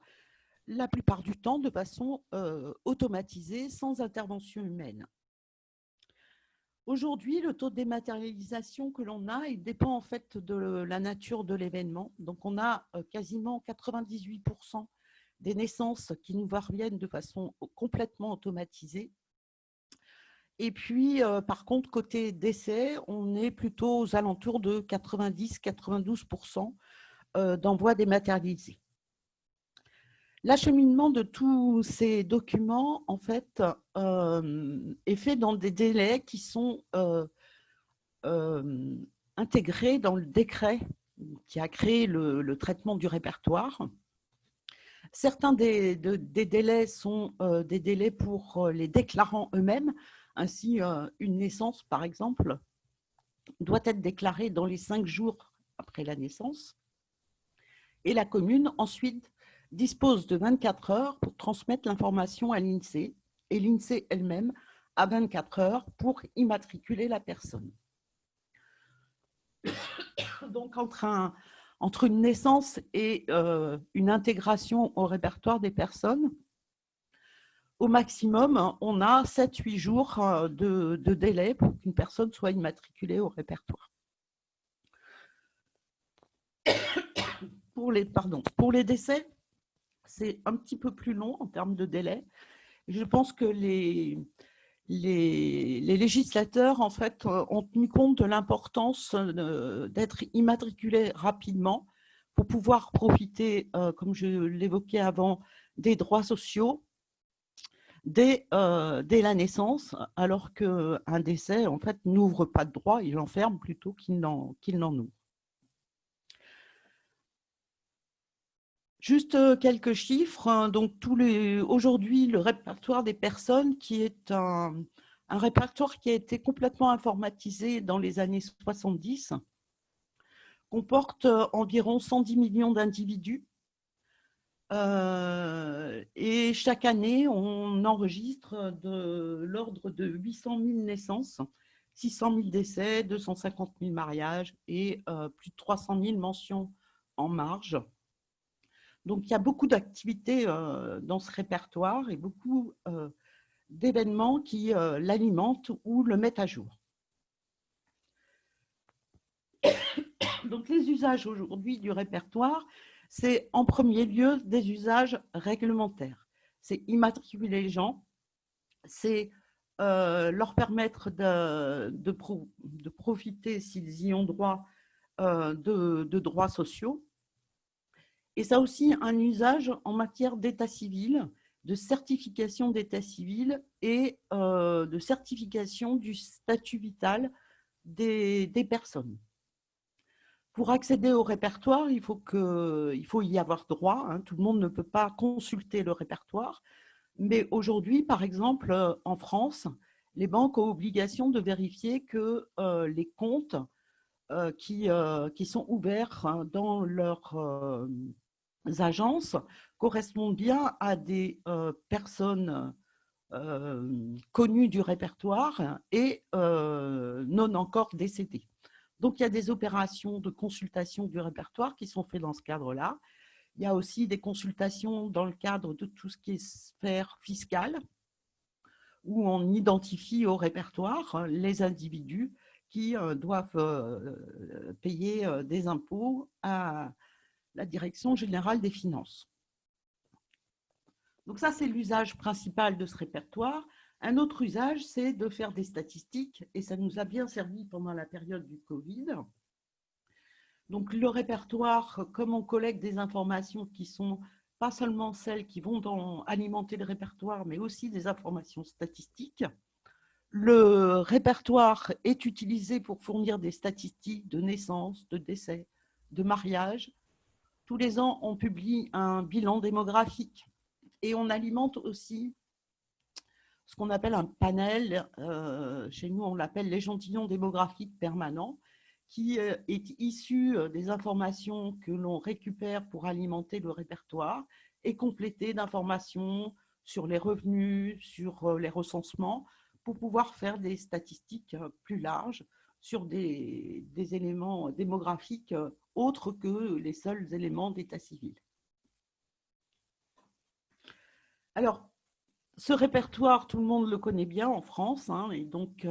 la plupart du temps de façon automatisée, sans intervention humaine. Aujourd'hui, le taux de dématérialisation que l'on a, il dépend en fait de la nature de l'événement. Donc, on a quasiment 98% des naissances qui nous parviennent de façon complètement automatisée. Et puis, par contre, côté décès, on est plutôt aux alentours de 90-92% d'envois dématérialisés. L'acheminement de tous ces documents, en fait, est fait dans des délais qui sont intégrés dans le décret qui a créé le traitement du répertoire. Certains des délais sont des délais pour les déclarants eux-mêmes. Ainsi, une naissance, par exemple, doit être déclarée dans les 5 jours après la naissance. Et la commune, ensuite, dispose de 24 heures pour transmettre l'information à l'INSEE. Et l'INSEE elle-même a 24 heures pour immatriculer la personne. Donc, entre une naissance et une intégration au répertoire des personnes, au maximum, on a 7-8 jours de délai pour qu'une personne soit immatriculée au répertoire. Pour les décès, c'est un petit peu plus long en termes de délai. Je pense que les législateurs, en fait, ont tenu compte de l'importance d'être immatriculé rapidement pour pouvoir profiter, comme je l'évoquais avant, des droits sociaux dès la naissance, alors qu'un décès, en fait, n'ouvre pas de droits, il enferme plutôt qu'il n'en ouvre. Juste quelques chiffres. Donc, aujourd'hui, le répertoire des personnes, qui est un répertoire qui a été complètement informatisé dans les années 70, comporte environ 110 millions d'individus. Et chaque année, on enregistre de l'ordre de 800 000 naissances, 600 000 décès, 250 000 mariages et plus de 300 000 mentions en marge. Donc, il y a beaucoup d'activités dans ce répertoire et beaucoup d'événements qui l'alimentent ou le mettent à jour. Donc, les usages aujourd'hui du répertoire, c'est en premier lieu des usages réglementaires. C'est immatriculer les gens, c'est leur permettre de profiter, s'ils y ont droit, de droits sociaux. Et ça a aussi un usage en matière d'état civil, de certification d'état civil et de certification du statut vital des personnes. Pour accéder au répertoire, il faut y avoir droit. Hein. Tout le monde ne peut pas consulter le répertoire. Mais aujourd'hui, par exemple, en France, les banques ont obligation de vérifier que les comptes qui sont ouverts dans leurs agences correspondent bien à des personnes connues du répertoire et non encore décédées. Donc, il y a des opérations de consultation du répertoire qui sont faites dans ce cadre-là. Il y a aussi des consultations dans le cadre de tout ce qui est sphère fiscale, où on identifie au répertoire les individus qui doivent payer des impôts à la Direction générale des finances. Donc ça, c'est l'usage principal de ce répertoire. Un autre usage, c'est de faire des statistiques, et ça nous a bien servi pendant la période du Covid. Donc le répertoire, comme on collecte des informations qui sont pas seulement celles qui vont alimenter le répertoire, mais aussi des informations statistiques, le répertoire est utilisé pour fournir des statistiques de naissance, de décès, de mariage. Tous les ans, on publie un bilan démographique et on alimente aussi ce qu'on appelle un panel. Chez nous, on l'appelle l'échantillon démographique permanent, qui est issu des informations que l'on récupère pour alimenter le répertoire et complété d'informations sur les revenus, sur les recensements, pour pouvoir faire des statistiques plus larges sur des éléments démographiques autres que les seuls éléments d'état civil. Alors, ce répertoire, tout le monde le connaît bien en France, hein, et donc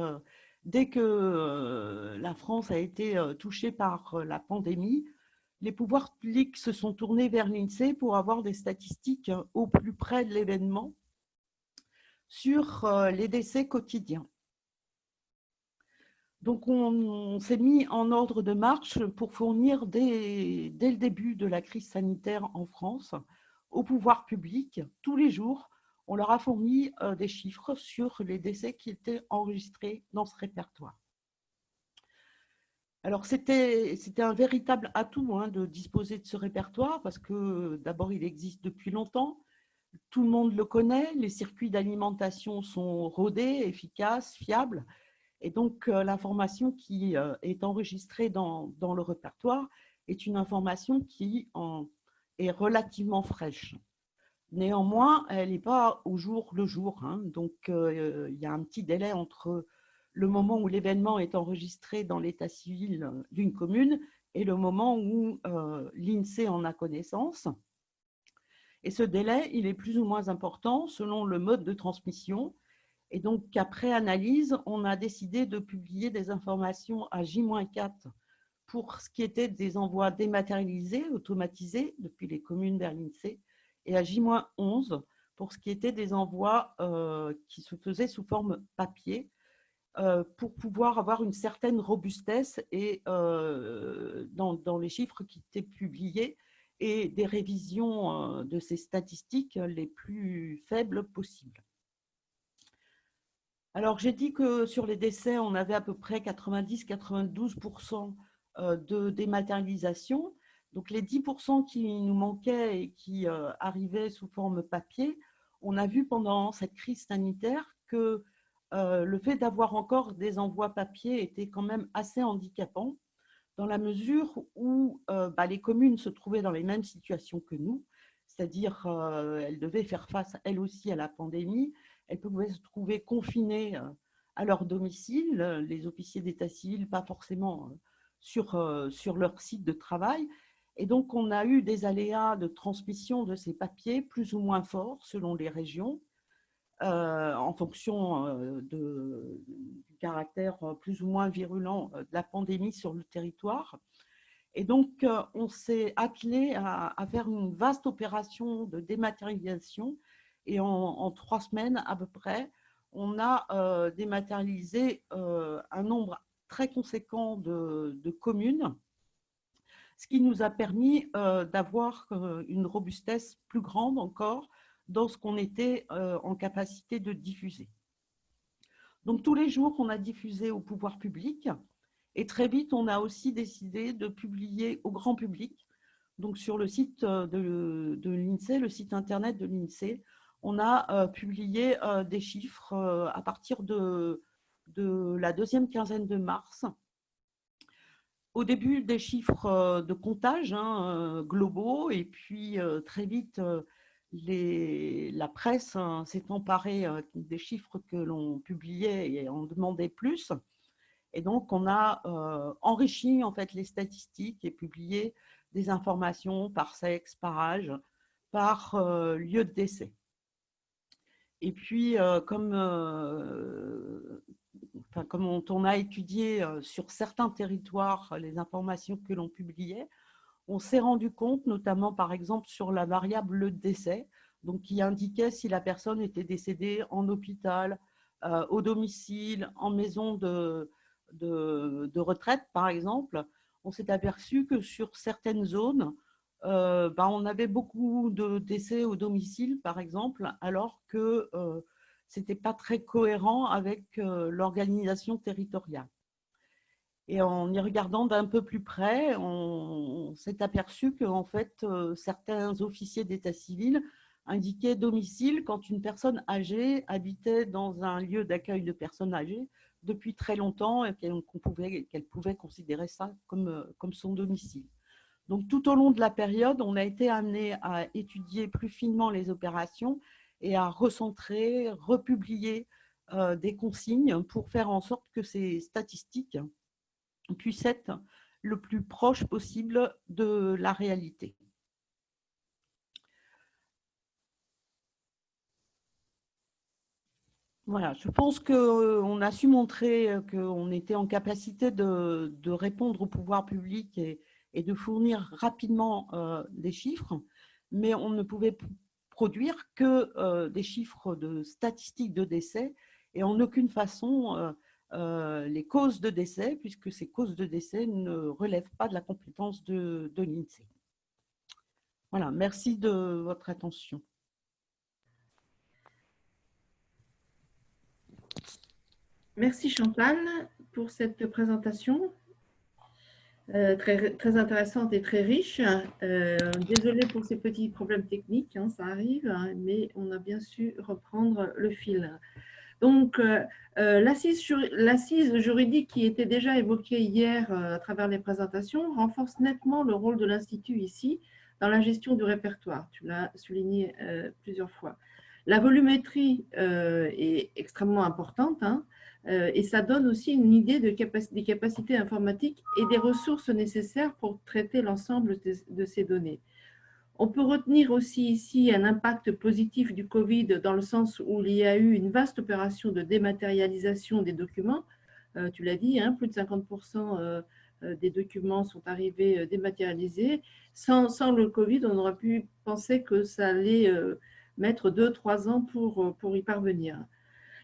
dès que la France a été touchée par la pandémie, les pouvoirs publics se sont tournés vers l'INSEE pour avoir des statistiques au plus près de l'événement sur les décès quotidiens. Donc, on s'est mis en ordre de marche pour fournir, dès le début de la crise sanitaire en France, aux pouvoirs publics, tous les jours, on leur a fourni des chiffres sur les décès qui étaient enregistrés dans ce répertoire. Alors, c'était un véritable atout, hein, de disposer de ce répertoire parce que d'abord, il existe depuis longtemps. Tout le monde le connaît, les circuits d'alimentation sont rodés, efficaces, fiables. Et donc, l'information qui est enregistrée dans le répertoire est une information qui est relativement fraîche. Néanmoins, elle n'est pas au jour le jour, hein. Donc, il y a un petit délai entre le moment où l'événement est enregistré dans l'état civil d'une commune et le moment où l'INSEE en a connaissance. Et ce délai, il est plus ou moins important selon le mode de transmission. Et donc, après analyse, on a décidé de publier des informations à J-4 pour ce qui était des envois dématérialisés, automatisés depuis les communes vers l'INSEE, et à J-11 pour ce qui était des envois qui se faisaient sous forme papier, pour pouvoir avoir une certaine robustesse et, dans les chiffres qui étaient publiés et des révisions de ces statistiques les plus faibles possibles. Alors, j'ai dit que sur les décès, on avait à peu près 90-92% de dématérialisation. Donc, les 10% qui nous manquaient et qui arrivaient sous forme papier, on a vu pendant cette crise sanitaire que le fait d'avoir encore des envois papier était quand même assez handicapant dans la mesure où les communes se trouvaient dans les mêmes situations que nous, c'est-à-dire elles devaient faire face elles aussi à la pandémie. Elles pouvaient se trouver confinées à leur domicile, les officiers d'état civil pas forcément sur leur site de travail. Et donc, on a eu des aléas de transmission de ces papiers plus ou moins forts selon les régions, en fonction du caractère plus ou moins virulent de la pandémie sur le territoire. Et donc, on s'est attelé à faire une vaste opération de dématérialisation. Et en 3 semaines à peu près, on a dématérialisé un nombre très conséquent de communes, ce qui nous a permis d'avoir une robustesse plus grande encore dans ce qu'on était en capacité de diffuser. Donc, tous les jours, on a diffusé au pouvoir public. Et très vite, on a aussi décidé de publier au grand public. Donc, sur le site de l'INSEE, le site internet de l'INSEE, on a publié des chiffres à partir de la deuxième quinzaine de mars. Au début, des chiffres de comptage globaux, et puis très vite, la presse s'est emparée des chiffres que l'on publiait et en demandait plus. Et donc, on a enrichi en fait les statistiques et publié des informations par sexe, par âge, par lieu de décès. Et puis, comme on a étudié sur certains territoires les informations que l'on publiait, on s'est rendu compte, notamment par exemple sur la variable le décès, donc qui indiquait si la personne était décédée en hôpital, au domicile, en maison de retraite, par exemple, on s'est aperçu que sur certaines zones, on avait beaucoup de décès au domicile, par exemple, alors que ce n'était pas très cohérent avec l'organisation territoriale. Et en y regardant d'un peu plus près, on s'est aperçu qu'en fait, certains officiers d'état civil indiquaient domicile quand une personne âgée habitait dans un lieu d'accueil de personnes âgées depuis très longtemps et qu'elle pouvait considérer ça comme son domicile. Donc, tout au long de la période, on a été amené à étudier plus finement les opérations et à recentrer, republier des consignes pour faire en sorte que ces statistiques puissent être le plus proche possible de la réalité. Voilà, je pense qu'on a su montrer qu'on était en capacité de répondre au pouvoir public et de fournir rapidement des chiffres, mais on ne pouvait produire que des chiffres de statistiques de décès et en aucune façon les causes de décès, puisque ces causes de décès ne relèvent pas de la compétence de l'INSEE. Voilà, merci de votre attention. Merci Chantal pour cette présentation très intéressante et très riche. Désolée pour ces petits problèmes techniques, hein, ça arrive, hein, mais on a bien su reprendre le fil. Donc, l'assise juridique qui était déjà évoquée hier à travers les présentations renforce nettement le rôle de l'Institut ici dans la gestion du répertoire. Tu l'as souligné plusieurs fois. La volumétrie est extrêmement importante, hein, et ça donne aussi une idée des capacités informatiques et des ressources nécessaires pour traiter l'ensemble de ces données. On peut retenir aussi ici un impact positif du Covid dans le sens où il y a eu une vaste opération de dématérialisation des documents. Tu l'as dit, hein, plus de 50% des documents sont arrivés dématérialisés. Sans le Covid, on aurait pu penser que ça allait mettre 2-3 ans pour y parvenir.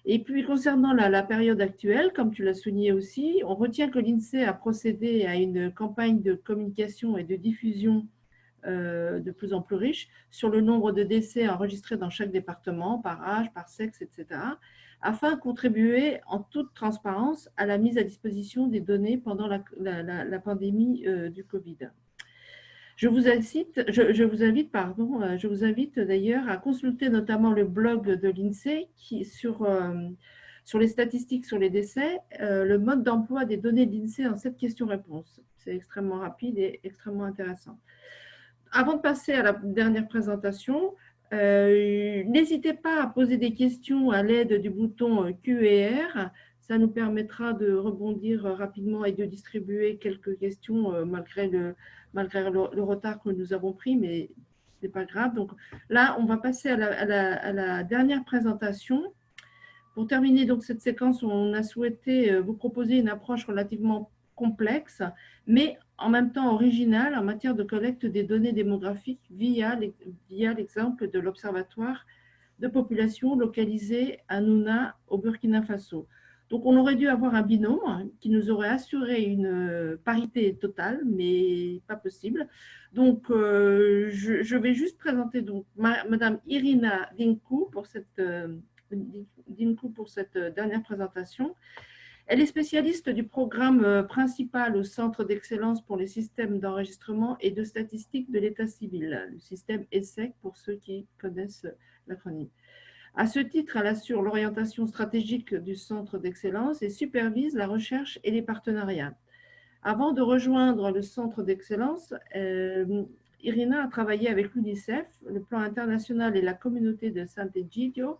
Et puis, concernant la période actuelle, comme tu l'as souligné aussi, on retient que l'INSEE a procédé à une campagne de communication et de diffusion de plus en plus riche sur le nombre de décès enregistrés dans chaque département, par âge, par sexe, etc., afin de contribuer en toute transparence à la mise à disposition des données pendant la pandémie du Covid. Je vous invite d'ailleurs à consulter notamment le blog de l'INSEE sur les statistiques sur les décès, le mode d'emploi des données de l'INSEE en 7 questions-réponses. C'est extrêmement rapide et extrêmement intéressant. Avant de passer à la dernière présentation, n'hésitez pas à poser des questions à l'aide du bouton Q&R. Ça nous permettra de rebondir rapidement et de distribuer quelques questions malgré le retard que nous avons pris, mais ce n'est pas grave. Donc là, on va passer à la dernière présentation. Pour terminer donc cette séquence, on a souhaité vous proposer une approche relativement complexe, mais en même temps originale en matière de collecte des données démographiques via l'exemple de l'Observatoire de population localisé à Nouna, au Burkina Faso. Donc, on aurait dû avoir un binôme qui nous aurait assuré une parité totale, mais pas possible. Donc, je vais juste présenter donc, Madame Irina Dinkou pour cette dernière présentation. Elle est spécialiste du programme principal au Centre d'excellence pour les systèmes d'enregistrement et de statistiques de l'état civil, le système ESSEC pour ceux qui connaissent l'acronyme. À ce titre, elle assure l'orientation stratégique du Centre d'excellence et supervise la recherche et les partenariats. Avant de rejoindre le Centre d'excellence, Irina a travaillé avec l'UNICEF, le Plan international et la communauté de Sant'Egidio,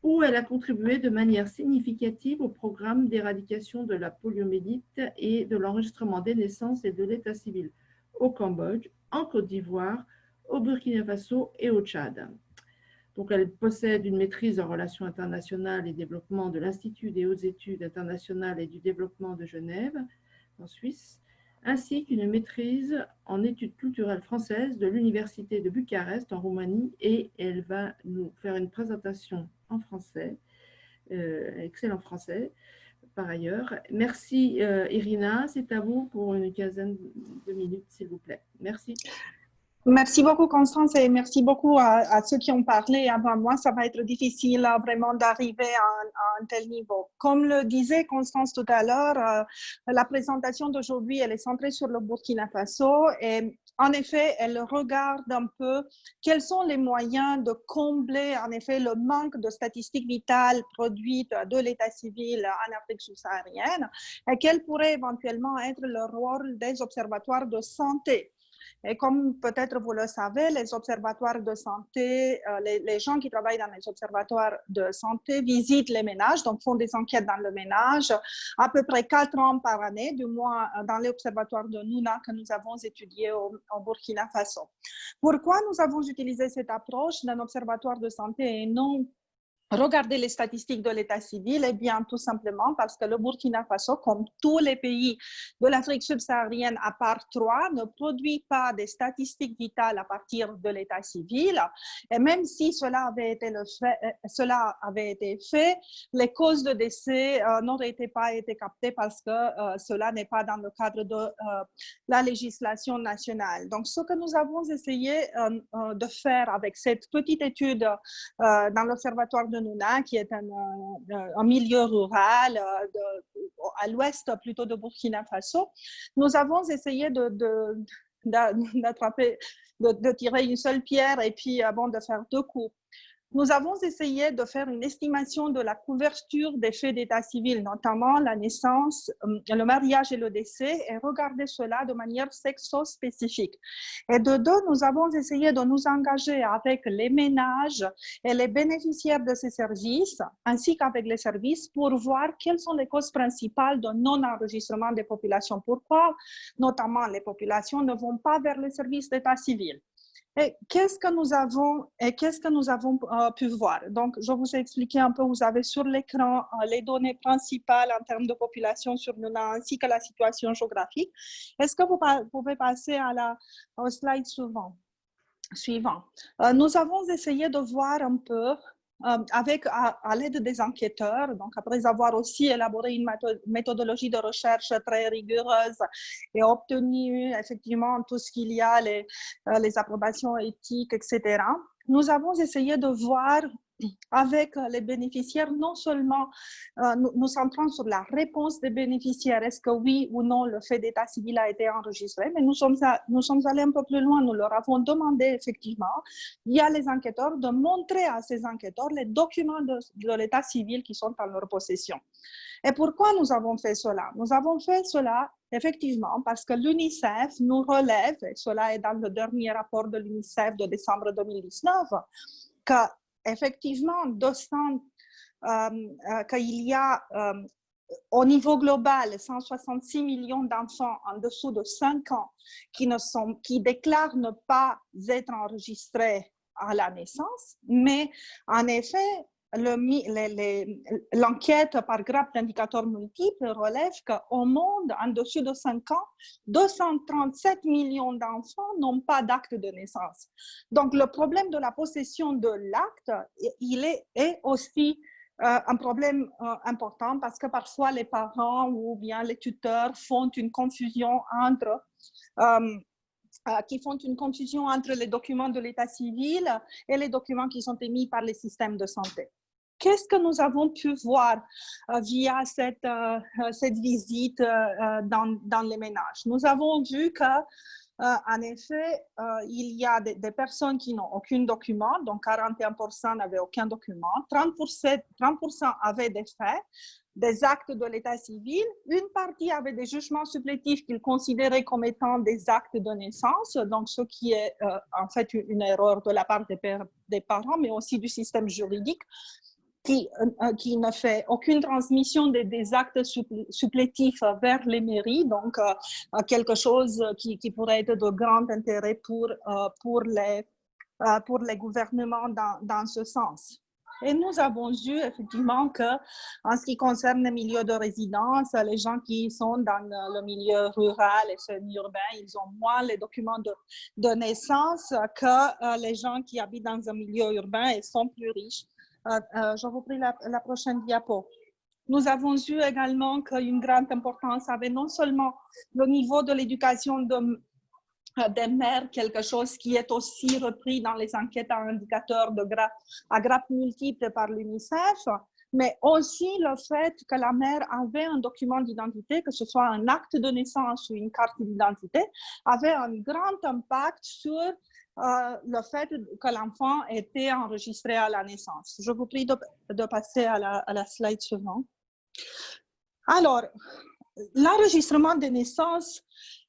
où elle a contribué de manière significative au programme d'éradication de la poliomyélite et de l'enregistrement des naissances et de l'état civil au Cambodge, en Côte d'Ivoire, au Burkina Faso et au Tchad. Donc, elle possède une maîtrise en relations internationales et développement de l'Institut des hautes études internationales et du développement de Genève, en Suisse, ainsi qu'une maîtrise en études culturelles françaises de l'Université de Bucarest en Roumanie, et elle va nous faire une présentation en français excellent français par ailleurs. Merci Irina, c'est à vous pour une quinzaine de minutes s'il vous plaît. Merci. Merci beaucoup Constance et merci beaucoup à ceux qui ont parlé avant moi. Ça va être difficile vraiment d'arriver à un tel niveau. Comme le disait Constance tout à l'heure, la présentation d'aujourd'hui, elle est centrée sur le Burkina Faso et en effet, elle regarde un peu quels sont les moyens de combler en effet le manque de statistiques vitales produites de l'état civil en Afrique subsaharienne et quel pourrait éventuellement être le rôle des observatoires de santé. Et comme peut-être vous le savez, les observatoires de santé, les gens qui travaillent dans les observatoires de santé visitent les ménages, donc font des enquêtes dans le ménage, à peu près 4 ans par année, du moins dans l'observatoire de Nouna que nous avons étudié au Burkina Faso. Pourquoi nous avons utilisé cette approche d'un observatoire de santé et non regarder les statistiques de l'état civil? Eh bien, tout simplement parce que le Burkina Faso, comme tous les pays de l'Afrique subsaharienne, à part 3, ne produit pas des statistiques vitales à partir de l'état civil. Et même si cela avait été fait, les causes de décès n'auraient pas été captées parce que cela n'est pas dans le cadre de la législation nationale. Donc, ce que nous avons essayé de faire avec cette petite étude dans l'observatoire de Nouna, qui est un milieu rural à l'ouest plutôt de Burkina Faso, nous avons essayé d'attraper, de tirer une seule pierre et puis de faire 2 coups. Nous avons essayé de faire une estimation de la couverture des faits d'état civil, notamment la naissance, le mariage et le décès, et regarder cela de manière sexo-spécifique. Et de 2, nous avons essayé de nous engager avec les ménages et les bénéficiaires de ces services, ainsi qu'avec les services, pour voir quelles sont les causes principales de non-enregistrement des populations. Pourquoi, notamment, les populations ne vont pas vers les services d'état civil. Et qu'est-ce que nous avons pu voir? Donc, je vous ai expliqué un peu, vous avez sur l'écran les données principales en termes de population sur Nouna, ainsi que la situation géographique. Est-ce que vous pouvez passer au slide suivant? Nous avons essayé de voir un peu à l'aide des enquêteurs, donc après avoir aussi élaboré une méthodologie de recherche très rigoureuse et obtenu effectivement tout ce qu'il y a, les approbations éthiques, etc. Nous avons essayé de voir avec les bénéficiaires, non seulement nous centrons sur la réponse des bénéficiaires, est-ce que oui ou non le fait d'état civil a été enregistré, mais nous sommes allés un peu plus loin, nous leur avons demandé effectivement, via les enquêteurs, de montrer à ces enquêteurs les documents de l'état civil qui sont en leur possession. Et pourquoi nous avons fait cela? Nous avons fait cela effectivement parce que l'UNICEF nous relève, et cela est dans le dernier rapport de l'UNICEF de décembre 2019, que effectivement, qu'il y a au niveau global 166 millions d'enfants en dessous de 5 ans qui déclarent ne pas être enregistrés à la naissance, mais en effet, l'enquête par grappe d'indicateurs multiples relève qu'au monde, en dessous de 5 ans, 237 millions d'enfants n'ont pas d'acte de naissance. Donc, le problème de la possession de l'acte, il est aussi un problème important parce que parfois les parents ou bien les tuteurs font une confusion entre les documents de l'état civil et les documents qui sont émis par les systèmes de santé. Qu'est-ce que nous avons pu voir via cette visite dans les ménages? Nous avons vu que, en effet, il y a des personnes qui n'ont aucun document, donc 41% n'avaient aucun document, 30% avaient des faits, des actes de l'état civil, une partie avait des jugements supplétifs qu'ils considéraient comme étant des actes de naissance, donc ce qui est en fait une erreur de la part des parents, mais aussi du système juridique, qui ne fait aucune transmission des actes supplétifs vers les mairies, donc quelque chose qui pourrait être de grand intérêt pour les gouvernements dans ce sens. Et nous avons vu effectivement qu'en ce qui concerne les milieux de résidence, les gens qui sont dans le milieu rural et semi-urbain, ils ont moins les documents de naissance que les gens qui habitent dans un milieu urbain et sont plus riches Je vous prie la prochaine diapo. Nous avons vu également qu'une grande importance avait non seulement le niveau de l'éducation des mères, quelque chose qui est aussi repris dans les enquêtes à indicateurs à grappes multiples par l'UNICEF, mais aussi le fait que la mère avait un document d'identité, que ce soit un acte de naissance ou une carte d'identité, avait un grand impact sur le fait que l'enfant était enregistré à la naissance. Je vous prie de passer à la slide suivante. Alors, l'enregistrement des naissances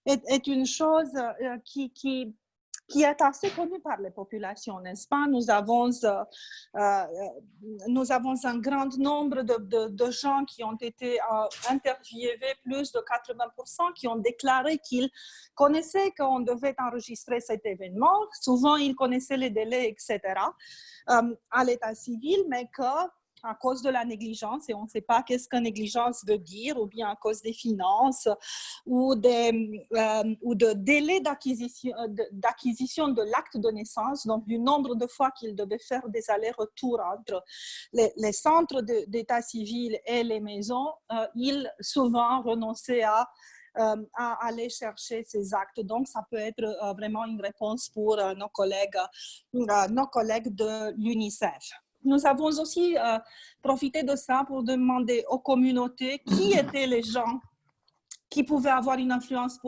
est une chose qui est assez connue par les populations, n'est-ce pas? Nous avons un grand nombre de gens qui ont été interviewés, plus de 80%, qui ont déclaré qu'ils connaissaient qu'on devait enregistrer cet événement. Souvent, ils connaissaient les délais, etc., à l'état civil, mais à cause de la négligence, et on ne sait pas qu'est-ce que négligence veut dire, ou bien à cause des finances, ou de délai d'acquisition de l'acte de naissance, donc du nombre de fois qu'ils devaient faire des allers-retours entre les centres d'état civil et les maisons, ils souvent renonçaient à aller chercher ces actes. Donc, ça peut être vraiment une réponse pour nos collègues de l'UNICEF. Nous avons aussi profité de ça pour demander aux communautés qui étaient les gens qui pouvaient avoir une influence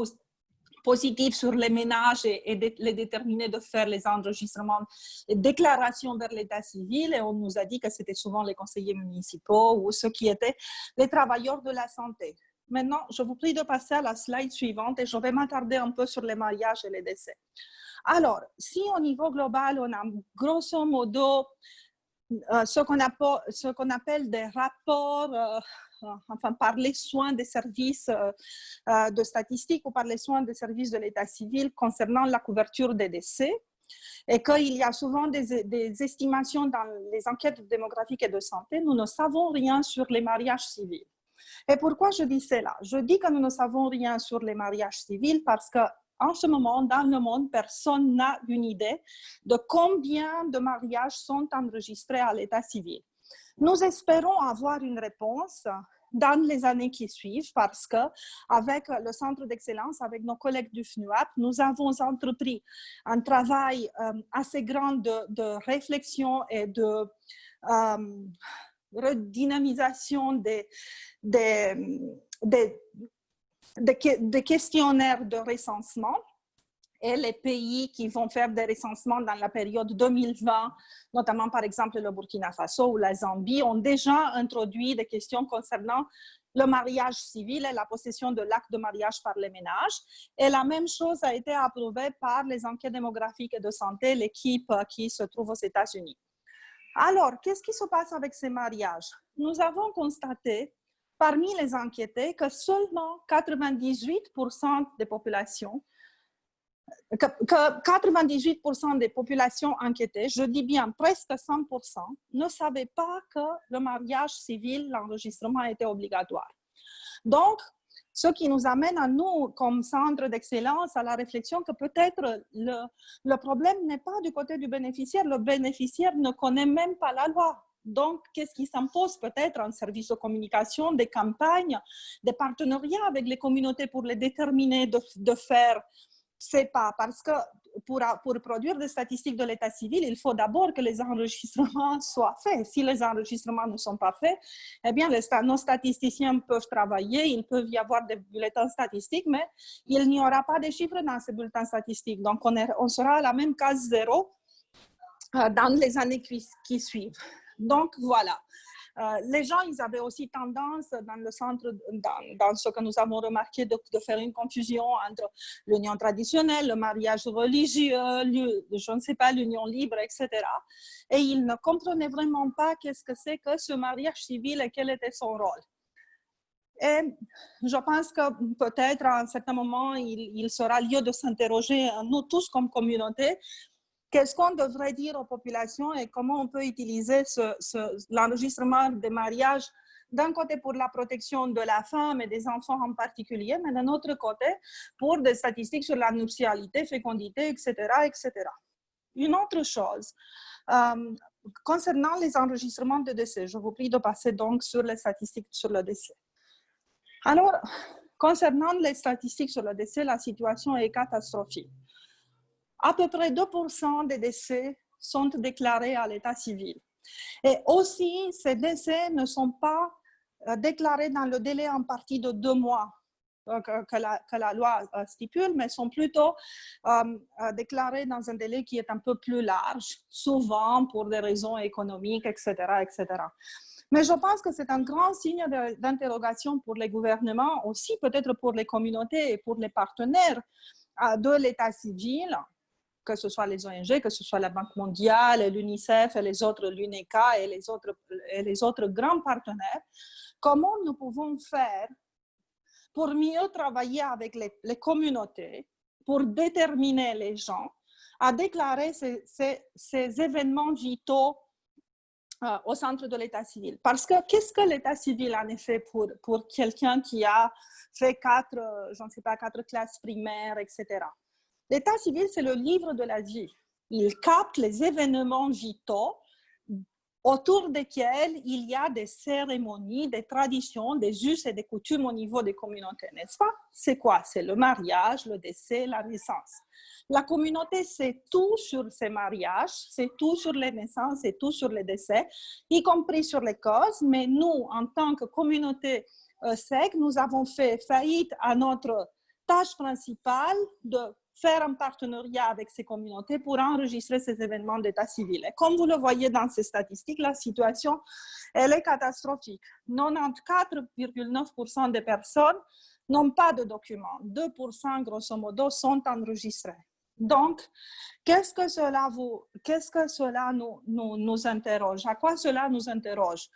positive sur les ménages et les déterminer de faire les enregistrements et déclarations vers l'état civil. Et on nous a dit que c'était souvent les conseillers municipaux ou ceux qui étaient les travailleurs de la santé. Maintenant, je vous prie de passer à la slide suivante et je vais m'attarder un peu sur les mariages et les décès. Alors, si au niveau global, on a grosso modo ce qu'on appelle des rapports, par les soins des services de statistiques ou par les soins des services de l'état civil concernant la couverture des décès, et qu'il y a souvent des estimations dans les enquêtes démographiques et de santé, nous ne savons rien sur les mariages civils. Et pourquoi je dis cela? Je dis que nous ne savons rien sur les mariages civils parce que en ce moment, dans le monde, personne n'a une idée de combien de mariages sont enregistrés à l'état civil. Nous espérons avoir une réponse dans les années qui suivent parce qu'avec le Centre d'excellence, avec nos collègues du FNUAP, nous avons entrepris un travail assez grand de réflexion et de redynamisation des questionnaires de recensement, et les pays qui vont faire des recensements dans la période 2020, notamment par exemple le Burkina Faso ou la Zambie, ont déjà introduit des questions concernant le mariage civil et la possession de l'acte de mariage par les ménages. Et la même chose a été approuvée par les enquêtes démographiques et de santé, l'équipe qui se trouve aux États-Unis. Alors, qu'est-ce qui se passe avec ces mariages? Nous avons constaté parmi les enquêtés que seulement 98% des populations, que 98% des populations enquêtées, je dis bien presque 100%, ne savaient pas que le mariage civil, l'enregistrement était obligatoire. Donc, ce qui nous amène à nous, comme centre d'excellence, à la réflexion que peut-être le problème n'est pas du côté du bénéficiaire. Le bénéficiaire ne connaît même pas la loi. Donc, qu'est-ce qui s'impose? Peut-être un service de communication, des campagnes, des partenariats avec les communautés pour les déterminer de faire ces pas. Parce que pour produire des statistiques de l'état civil, il faut d'abord que les enregistrements soient faits. Si les enregistrements ne sont pas faits, eh bien, nos statisticiens peuvent travailler, il peut y avoir des bulletins statistiques, mais il n'y aura pas de chiffres dans ces bulletins statistiques. Donc, on sera à la même case zéro dans les années qui suivent. Donc, voilà. Les gens, ils avaient aussi tendance dans le centre, dans ce que nous avons remarqué, de faire une confusion entre l'union traditionnelle, le mariage religieux, je ne sais pas, l'union libre, etc. Et ils ne comprenaient vraiment pas qu'est-ce que c'est que ce mariage civil et quel était son rôle. Et je pense que peut-être à un certain moment, il sera lieu de s'interroger, nous tous comme communauté, qu'est-ce qu'on devrait dire aux populations et comment on peut utiliser l'enregistrement des mariages d'un côté pour la protection de la femme et des enfants en particulier, mais d'un autre côté pour des statistiques sur la nuptialité, fécondité, etc., etc. Une autre chose, concernant les enregistrements de décès, je vous prie de passer donc sur les statistiques sur le décès. Alors, concernant les statistiques sur le décès, la situation est catastrophique. À peu près 2% des décès sont déclarés à l'état civil. Et aussi, ces décès ne sont pas déclarés dans le délai en partie de 2 mois que la loi stipule, mais sont plutôt déclarés dans un délai qui est un peu plus large, souvent pour des raisons économiques, etc., etc. Mais je pense que c'est un grand signe d'interrogation pour les gouvernements, aussi peut-être pour les communautés et pour les partenaires de l'état civil, que ce soit les ONG, que ce soit la Banque mondiale, l'UNICEF et les autres, l'UNECA et les autres grands partenaires. Comment nous pouvons faire pour mieux travailler avec les communautés, pour déterminer les gens à déclarer ces événements vitaux au centre de l'état civil. Parce que qu'est-ce que l'état civil en effet pour quelqu'un qui a fait 4 classes primaires, etc. L'état civil, c'est le livre de la vie. Il capte les événements vitaux autour desquels il y a des cérémonies, des traditions, des us et des coutumes au niveau des communautés, n'est-ce pas? C'est quoi? C'est le mariage, le décès, la naissance. La communauté sait tout sur ces mariages, c'est tout sur les naissances, c'est tout sur les décès, y compris sur les causes, mais nous, en tant que communauté SEC, nous avons fait faillite à notre tâche principale de faire un partenariat avec ces communautés pour enregistrer ces événements d'état civil. Et comme vous le voyez dans ces statistiques, la situation, elle est catastrophique. 94,9% des personnes n'ont pas de documents. 2%, grosso modo, sont enregistrés. Donc, qu'est-ce que cela nous interroge? À quoi cela nous interroge?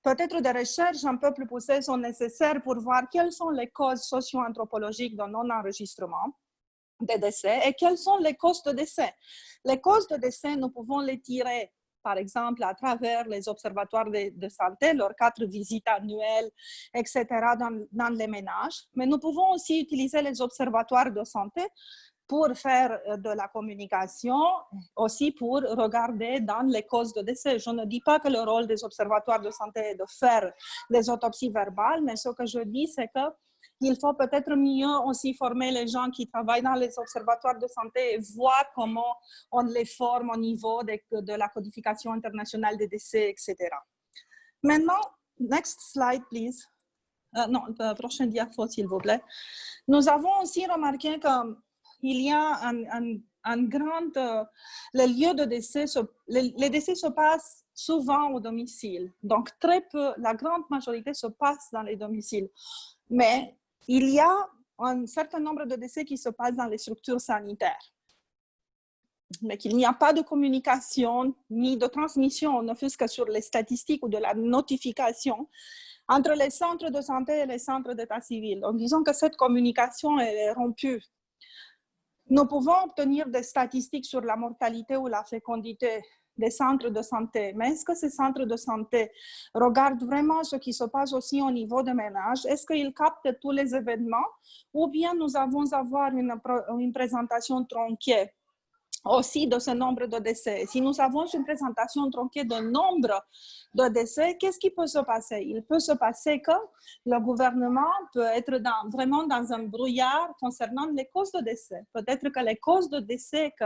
Peut-être des recherches un peu plus poussées sont nécessaires pour voir quelles sont les causes socio-anthropologiques de non-enregistrement des décès et quelles sont les causes de décès. Les causes de décès, nous pouvons les tirer, par exemple, à travers les observatoires de santé, leurs 4 visites annuelles, etc., dans les ménages. Mais nous pouvons aussi utiliser les observatoires de santé pour faire de la communication, aussi pour regarder dans les causes de décès. Je ne dis pas que le rôle des observatoires de santé est de faire des autopsies verbales, mais ce que je dis, c'est qu'il faut peut-être mieux aussi former les gens qui travaillent dans les observatoires de santé et voir comment on les forme au niveau de la codification internationale des décès, etc. Maintenant, next slide, please. Non, prochain diapo, s'il vous plaît. Nous avons aussi remarqué qu'il y a un grand... les lieux de décès, les décès se passent souvent au domicile. Donc, très peu, la grande majorité se passe dans les domiciles. Mais il y a un certain nombre de décès qui se passent dans les structures sanitaires. Mais qu'il n'y a pas de communication ni de transmission, ne fût-ce que sur les statistiques ou de la notification, entre les centres de santé et les centres d'état civil. Donc, disons que cette communication est rompue. Nous pouvons obtenir des statistiques sur la mortalité ou la fécondité des centres de santé, mais est-ce que ces centres de santé regardent vraiment ce qui se passe aussi au niveau des ménages? Est-ce qu'ils captent tous les événements? Ou bien nous avons une présentation tronquée aussi de ce nombre de décès? Si nous avons une présentation tronquée de nombre de décès, qu'est-ce qui peut se passer? Il peut se passer que le gouvernement peut être vraiment dans un brouillard concernant les causes de décès. Peut-être que les causes de décès que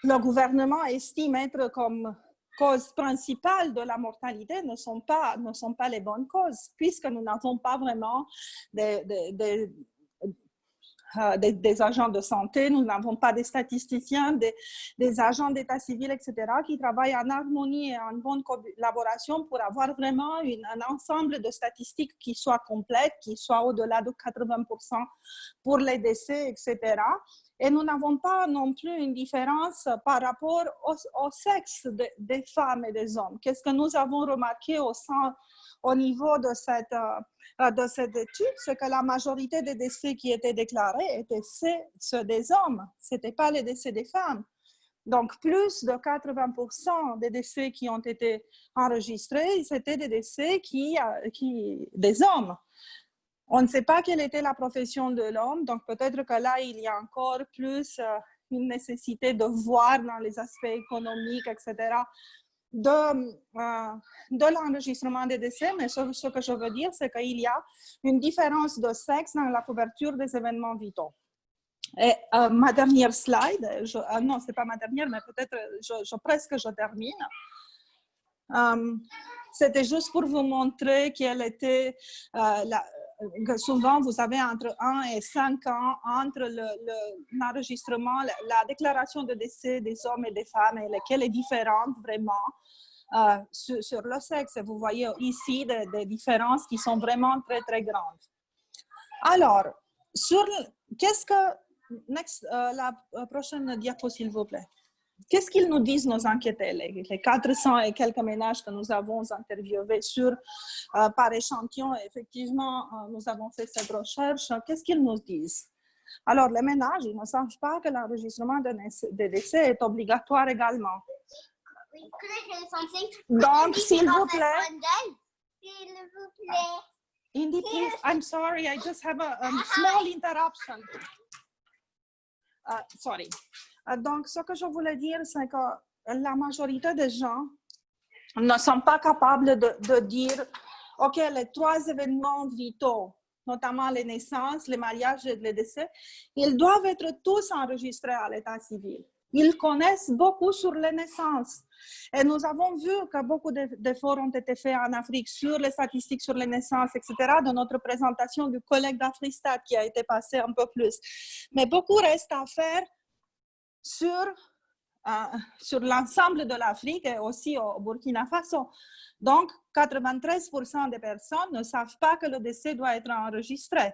le gouvernement estime être comme cause principale de la mortalité ne sont pas les bonnes causes, puisque nous n'avons pas vraiment des agents de santé, nous n'avons pas des statisticiens, des agents d'état civil, etc., qui travaillent en harmonie et en bonne collaboration pour avoir vraiment un ensemble de statistiques qui soit complète, qui soit au-delà de 80% pour les décès, etc. Et nous n'avons pas non plus une différence par rapport au sexe des femmes et des hommes. Qu'est-ce que nous avons remarqué au niveau de cette étude, c'est que la majorité des décès qui étaient déclarés étaient ceux des hommes, ce n'étaient pas les décès des femmes. Donc, plus de 80% des décès qui ont été enregistrés, c'était des décès des hommes. On ne sait pas quelle était la profession de l'homme, donc peut-être que là, il y a encore plus une nécessité de voir dans les aspects économiques, etc., de l'enregistrement des décès, mais ce que je veux dire, c'est qu'il y a une différence de sexe dans la couverture des événements vitaux. Et ma dernière slide, non, ce n'est pas ma dernière, mais peut-être presque je termine. C'était juste pour vous montrer quelle était que souvent vous avez entre 1 et 5 ans entre l'enregistrement, la déclaration de décès des hommes et des femmes, et laquelle est différente vraiment sur le sexe. Vous voyez ici des différences qui sont vraiment très, très grandes. Alors, qu'est-ce que... la prochaine diapo, s'il vous plaît. Qu'est-ce qu'ils nous disent, nos enquêtés, les 400 et quelques ménages que nous avons interviewés par échantillon? Effectivement, nous avons fait cette recherche. Qu'est-ce qu'ils nous disent? Alors, les ménages, ils ne savent pas que l'enregistrement des décès est obligatoire également. Donc, s'il vous plaît. Indy, please, I'm sorry, I just have a small interruption. Sorry. Donc, ce que je voulais dire, c'est que la majorité des gens ne sont pas capables de dire, OK, les 3 événements vitaux, notamment les naissances, les mariages et les décès, ils doivent être tous enregistrés à l'état civil. Ils connaissent beaucoup sur les naissances. Et nous avons vu que beaucoup d'efforts ont été faits en Afrique sur les statistiques sur les naissances, etc., de notre présentation du collègue d'Afristat qui a été passé un peu plus. Mais beaucoup reste à faire sur l'ensemble de l'Afrique et aussi au Burkina Faso. Donc, 93% des personnes ne savent pas que le décès doit être enregistré.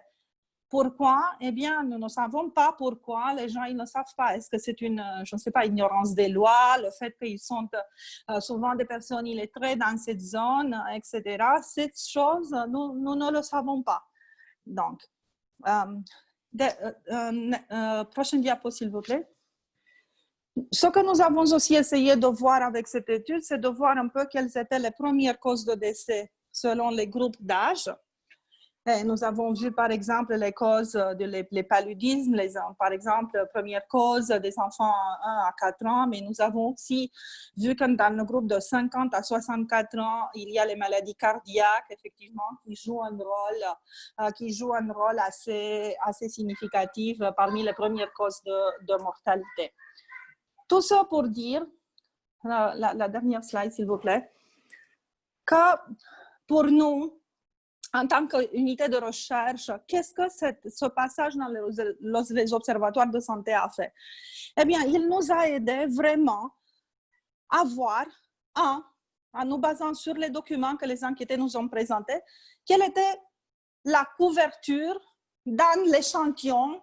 Pourquoi? Eh bien, nous ne savons pas pourquoi les gens ils ne savent pas. Est-ce que c'est une, je ne sais pas, ignorance des lois, le fait qu'ils sont souvent des personnes illettrées dans cette zone, etc. Cette chose, nous ne le savons pas. Donc, prochaine diapo, s'il vous plaît. Ce que nous avons aussi essayé de voir avec cette étude, c'est de voir un peu quelles étaient les premières causes de décès selon les groupes d'âge. Et nous avons vu, par exemple, les causes les paludismes, par exemple, première cause des enfants 1 à 4 ans, mais nous avons aussi vu que dans le groupe de 50 à 64 ans, il y a les maladies cardiaques, effectivement, qui jouent un rôle assez significatif parmi les premières causes de mortalité. Tout ça pour dire, la dernière slide, s'il vous plaît, que pour nous, en tant qu'unité de recherche, qu'est-ce que ce passage dans les observatoires de santé a fait? Eh bien, il nous a aidé vraiment à voir, en nous basant sur les documents que les enquêtés nous ont présentés, quelle était la couverture dans l'échantillon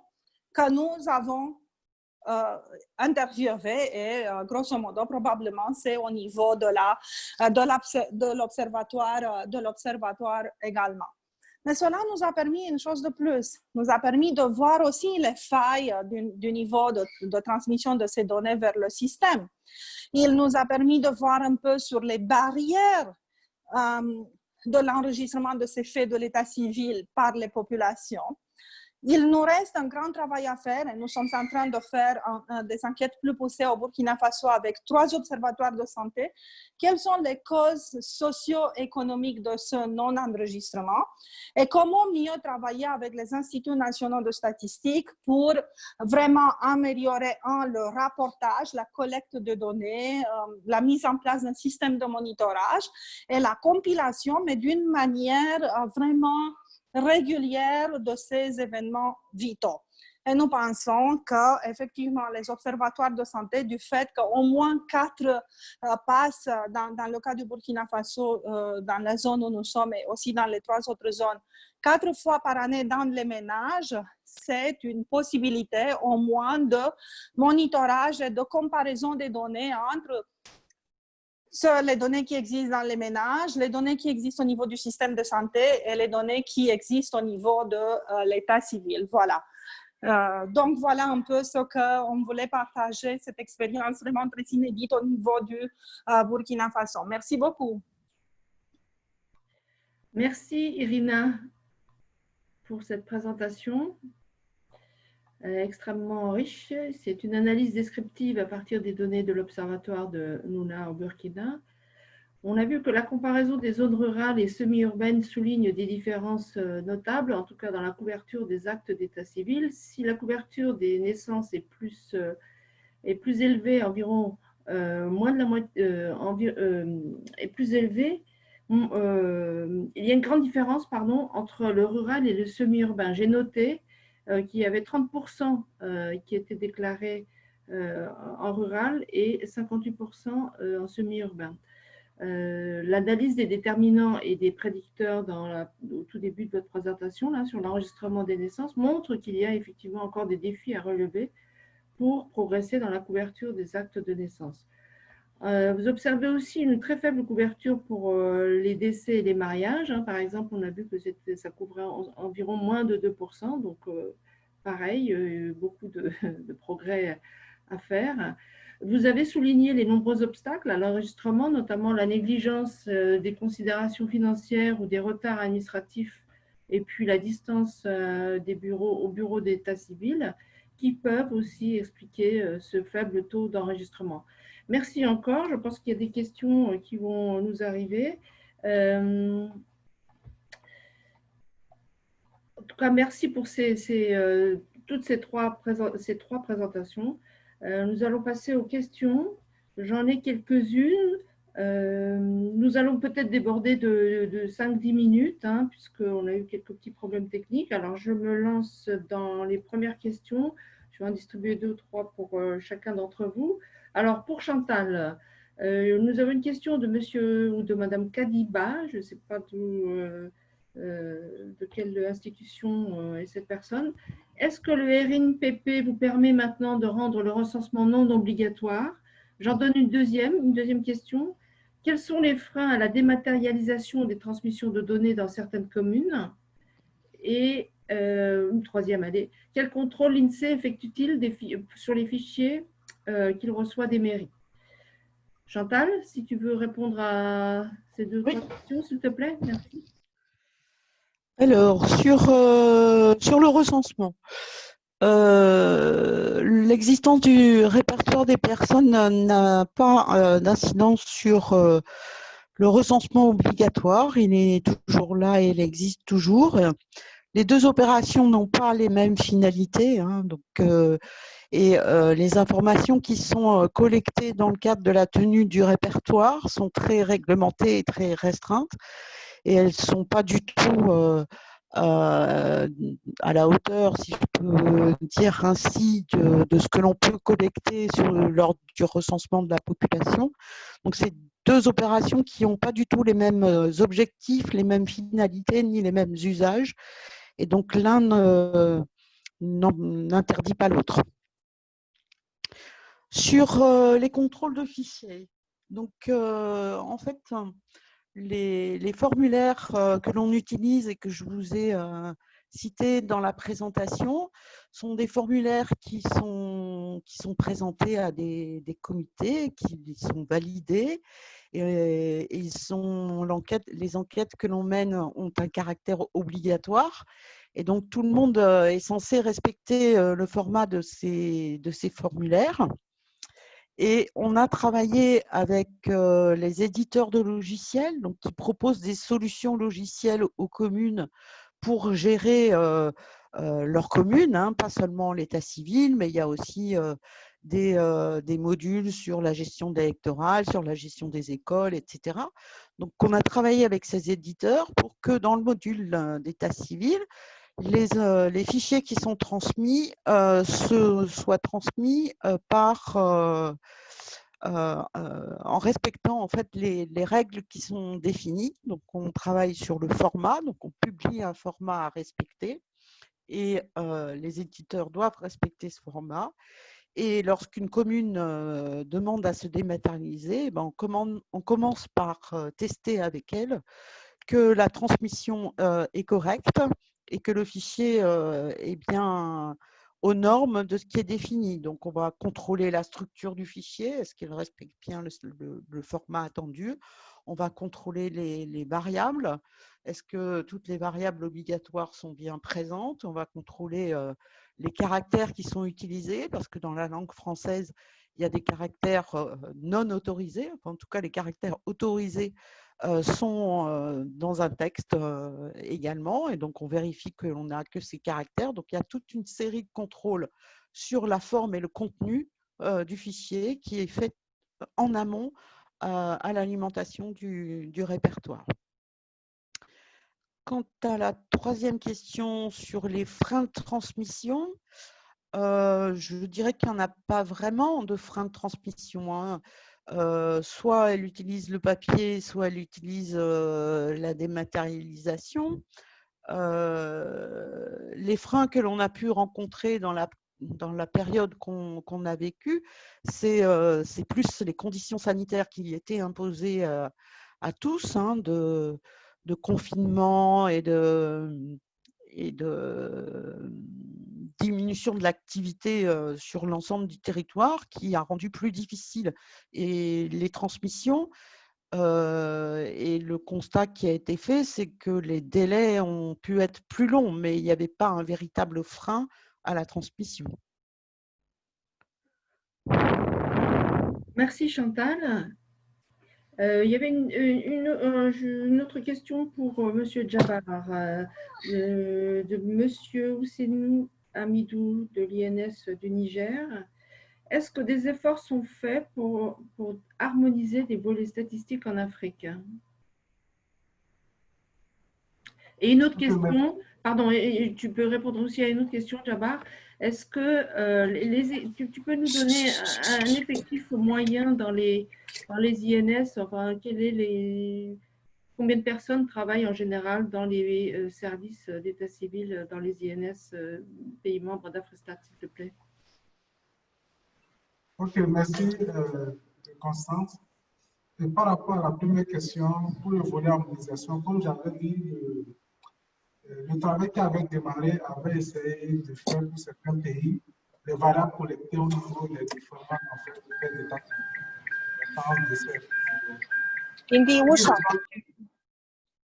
que nous avons interviewé, et grosso modo, probablement, c'est au niveau de l'observatoire également. Mais cela nous a permis une chose de plus, nous a permis de voir aussi les failles du niveau de transmission de ces données vers le système. Il nous a permis de voir un peu sur les barrières de l'enregistrement de ces faits de l'état civil par les populations. Il nous reste un grand travail à faire et nous sommes en train de faire des enquêtes plus poussées au Burkina Faso avec 3 observatoires de santé. Quelles sont les causes socio-économiques de ce non-enregistrement et comment mieux travailler avec les instituts nationaux de statistique pour vraiment améliorer le rapportage, la collecte de données, la mise en place d'un système de monitorage et la compilation, mais d'une manière vraiment régulière de ces événements vitaux. Et nous pensons qu'effectivement, les observatoires de santé, du fait qu'au moins 4 passent, dans le cas du Burkina Faso, dans la zone où nous sommes et aussi dans les 3 autres zones, 4 fois par année dans les ménages, c'est une possibilité au moins de monitorage et de comparaison des données entre les données qui existent dans les ménages, les données qui existent au niveau du système de santé et les données qui existent au niveau de l'état civil. Voilà. Donc, voilà un peu ce qu'on voulait partager, cette expérience vraiment très inédite au niveau du Burkina Faso. Merci beaucoup. Merci, Irina, pour cette présentation. extrêmement riche. C'est une analyse descriptive à partir des données de l'Observatoire de Nouna au Burkina. On a vu que la comparaison des zones rurales et semi-urbaines souligne des différences notables, en tout cas dans la couverture des actes d'état civil. Si la couverture des naissances est plus élevée, environ moins de la moitié, est plus élevée, il y a une grande différence entre le rural et le semi-urbain. J'ai noté qu'il y avait 30% qui étaient déclarés en rural et 58% en semi-urbain. L'analyse des déterminants et des prédicteurs au tout début de votre présentation là, sur l'enregistrement des naissances montre qu'il y a effectivement encore des défis à relever pour progresser dans la couverture des actes de naissance. Vous observez aussi une très faible couverture pour les décès et les mariages. Par exemple, on a vu que ça couvrait environ moins de 2%, donc pareil, beaucoup de progrès à faire. Vous avez souligné les nombreux obstacles à l'enregistrement, notamment la négligence des considérations financières ou des retards administratifs, et puis la distance des bureaux au bureau d'état civil, qui peuvent aussi expliquer ce faible taux d'enregistrement. Merci encore. Je pense qu'il y a des questions qui vont nous arriver. En tout cas, merci pour toutes ces trois présentations. Nous allons passer aux questions. J'en ai quelques-unes. Nous allons peut-être déborder de 5-10 minutes, puisqu'on a eu quelques petits problèmes techniques. Alors, je me lance dans les premières questions. Je vais en distribuer 2 ou 3 pour chacun d'entre vous. Alors, pour Chantal, nous avons une question de monsieur ou de madame Kadiba. Je ne sais pas de quelle institution est cette personne. Est-ce que le RINPP vous permet maintenant de rendre le recensement non obligatoire? J'en donne une deuxième question. Quels sont les freins à la dématérialisation des transmissions de données dans certaines communes? Et une troisième, allez. Quel contrôle l'INSEE effectue-t-il sur les fichiers qu'il reçoit des mairies? Chantal, si tu veux répondre à ces deux questions, s'il te plaît. Merci. Alors, sur le recensement, l'existence du répertoire des personnes n'a pas d'incidence sur le recensement obligatoire. Il est toujours là et il existe toujours. Les deux opérations n'ont pas les mêmes finalités, et les informations qui sont collectées dans le cadre de la tenue du répertoire sont très réglementées et très restreintes, et elles ne sont pas du tout à la hauteur, si je peux dire ainsi, de ce que l'on peut collecter lors du recensement de la population. Donc, c'est deux opérations qui n'ont pas du tout les mêmes objectifs, les mêmes finalités, ni les mêmes usages. Et donc, l'un n'interdit pas l'autre. Sur les contrôles de fichiers, donc en fait, les formulaires que l'on utilise et que je vous ai cités dans la présentation sont des formulaires qui sont présentés à des comités, qui sont validés. Et les enquêtes que l'on mène ont un caractère obligatoire. Et donc, tout le monde est censé respecter le format de ces formulaires. Et on a travaillé avec les éditeurs de logiciels, donc qui proposent des solutions logicielles aux communes pour gérer leur commune, pas seulement l'état civil, mais il y a aussi des modules sur la gestion des électorales, sur la gestion des écoles, etc. Donc, on a travaillé avec ces éditeurs pour que dans le module d'état civil, les fichiers qui sont transmis soient transmis en respectant en fait les règles qui sont définies. Donc, on travaille sur le format, donc on publie un format à respecter et les éditeurs doivent respecter ce format. Et lorsqu'une commune demande à se dématérialiser, on commence par tester avec elle que la transmission est correcte et que le fichier est bien aux normes de ce qui est défini. Donc, on va contrôler la structure du fichier, est-ce qu'il respecte bien le format attendu. On va contrôler les variables, est-ce que toutes les variables obligatoires sont bien présentes. On va contrôler les caractères qui sont utilisés, parce que dans la langue française, il y a des caractères non autorisés, enfin, en tout cas les caractères autorisés sont dans un texte également, et donc on vérifie que l'on n'a que ces caractères. Donc il y a toute une série de contrôles sur la forme et le contenu du fichier qui est fait en amont à l'alimentation du répertoire. Quant à la troisième question sur les freins de transmission, je dirais qu'il n'y en a pas vraiment de freins de transmission, hein. Soit elle utilise le papier, soit elle utilise la dématérialisation. Les freins que l'on a pu rencontrer dans la période qu'on a vécue, c'est plus les conditions sanitaires qui étaient imposées à tous, hein, de confinement et de diminution de l'activité sur l'ensemble du territoire, qui a rendu plus difficile et les transmissions. Et le constat qui a été fait, c'est que les délais ont pu être plus longs, mais il n'y avait pas un véritable frein à la transmission. Merci Chantal. Il y avait une autre question pour Monsieur Djabar, de Monsieur Ousseinou Amidou de l'INS du Niger. Est-ce que des efforts sont faits pour harmoniser les volets statistiques en Afrique? Et une autre question, pardon, et tu peux répondre aussi à une autre question, Djabar. Est-ce que tu peux nous donner un effectif moyen dans les INS, enfin, combien de personnes travaillent en général dans les services d'état civil dans les INS pays membres d'Afrestat, s'il te plaît? Ok, merci Constance. Et par rapport à la première question, pour le volet harmonisation, comme j'avais dit, le travail qui avait démarré avait essayé de faire pour certains pays les variables collectées au niveau des différents faits d'état civil.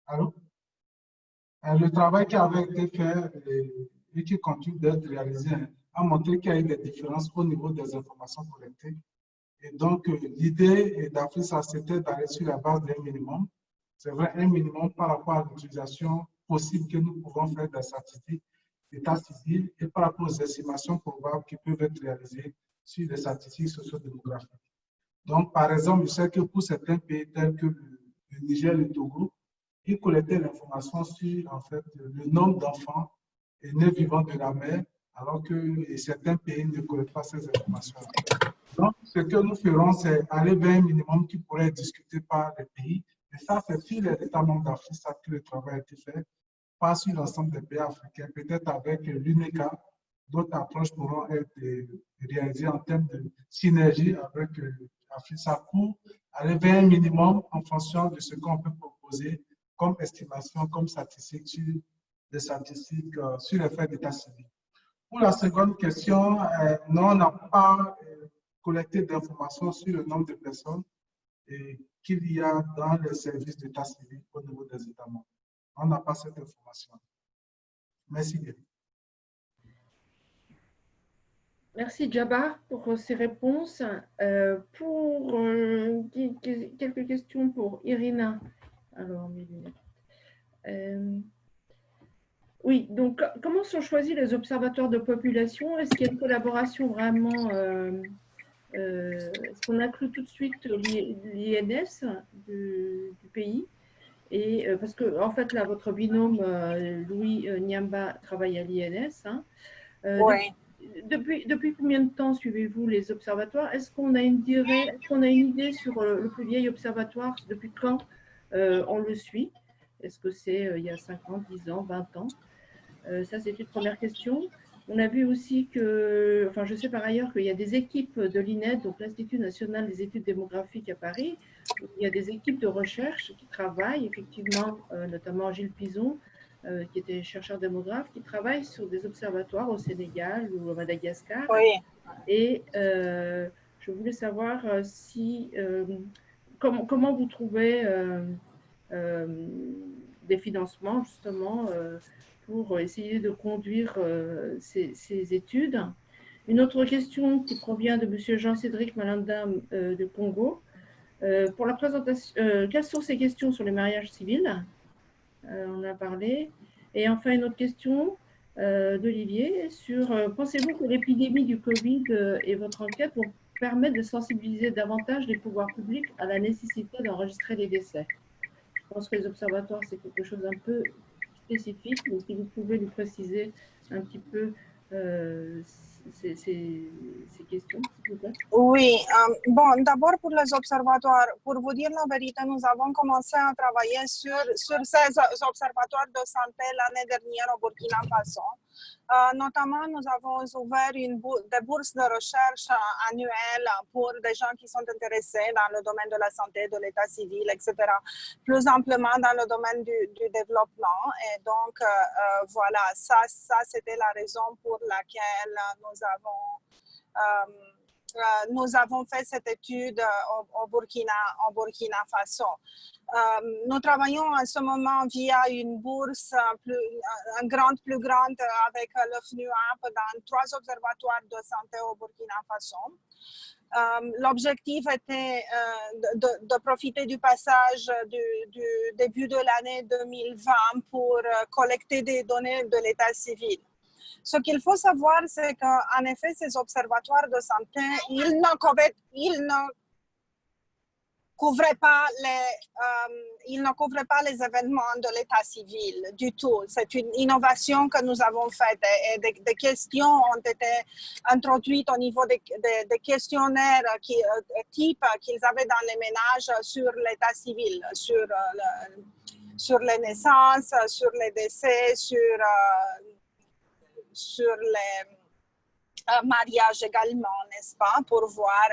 Allô? Le travail qui avait été fait et qui continue d'être réalisé a montré qu'il y a eu des différences au niveau des informations collectées. Et donc, l'idée d'AFRISA, c'était d'aller sur la base d'un minimum. C'est vrai, un minimum par rapport à l'utilisation possible que nous pouvons faire des statistiques d'état civil et par rapport aux estimations probables qui peuvent être réalisées sur les statistiques sociodémographiques. Donc, par exemple, je sais que pour certains pays tels que le Niger et le Togo, ils collectaient l'information sur en fait, le nombre d'enfants nés vivant de la mère, alors que certains pays ne collectent pas ces informations. Donc, ce que nous ferons, c'est aller vers un minimum qui pourrait être discuté par les pays. Et ça, c'est sur les États membres d'Afrique que le travail a été fait, pas sur l'ensemble des pays africains, peut-être avec l'UNECA. D'autres approches pourront être réalisées en termes de synergie avec l'Africa pour aller vers un minimum en fonction de ce qu'on peut proposer comme estimation, comme statistique sur les statistiques sur les faits d'état civil. Pour la seconde question, non, on n'a pas collecté d'informations sur le nombre de personnes qu'il y a dans les services d'état civil au niveau des États membres. On n'a pas cette information. Merci bien. Merci Djabar pour ces réponses. Pour quelques questions pour Irina. Alors, mes lunettes. Oui, donc comment sont choisis les observatoires de population? Est-ce qu'il y a une collaboration vraiment est-ce qu'on inclut tout de suite l'INS du pays? Et parce que en fait là, votre binôme Louis Niamba travaille à l'INS. Hein. Oui. Depuis combien de temps suivez-vous les observatoires? Est-ce qu'on a une idée sur le plus vieil observatoire? Depuis quand on le suit? Est-ce que c'est il y a 5 ans, 10 ans, 20 ans? Ça, c'est une première question. On a vu aussi que, enfin, je sais par ailleurs qu'il y a des équipes de l'INED, donc l'Institut national des études démographiques à Paris, où il y a des équipes de recherche qui travaillent, effectivement, notamment Gilles Pison, qui était chercheur démographe, qui travaille sur des observatoires au Sénégal ou à Madagascar. Oui. Et je voulais savoir comment vous trouvez des financements, justement, pour essayer de conduire ces études. Une autre question qui provient de M. Jean-Cédric Malanda de Congo. Pour la présentation, quelles sont ces questions sur les mariages civils? On a parlé. Et enfin, une autre question d'Olivier sur pensez-vous que l'épidémie du Covid et votre enquête vont permettre de sensibiliser davantage les pouvoirs publics à la nécessité d'enregistrer les décès? Je pense que les observatoires, c'est quelque chose un peu spécifique, mais si vous pouvez nous préciser un petit peu ces questions, s'il vous plaît. Oui, bon, d'abord pour les observatoires, pour vous dire la vérité, nous avons commencé à travailler sur ces observatoires de santé l'année dernière au Burkina Faso. Notamment, nous avons ouvert des bourses de recherche annuelles pour des gens qui sont intéressés dans le domaine de la santé, de l'état civil, etc. Plus amplement dans le domaine du développement. Et donc, voilà, ça c'était la raison pour laquelle nous avons fait cette étude au Burkina Faso. Nous travaillons en ce moment via une bourse plus grande avec le FNUAP dans 3 observatoires de santé au Burkina Faso. L'objectif était de profiter du passage du début de l'année 2020 pour collecter des données de l'état civil. Ce qu'il faut savoir, c'est qu'en effet, ces observatoires de santé, ils ne couvraient pas les événements de l'état civil du tout. C'est une innovation que nous avons faite et des questions ont été introduites au niveau des questionnaires type qu'ils avaient dans les ménages sur l'état civil, sur les naissances, sur les décès, sur les mariages également, n'est-ce pas, pour voir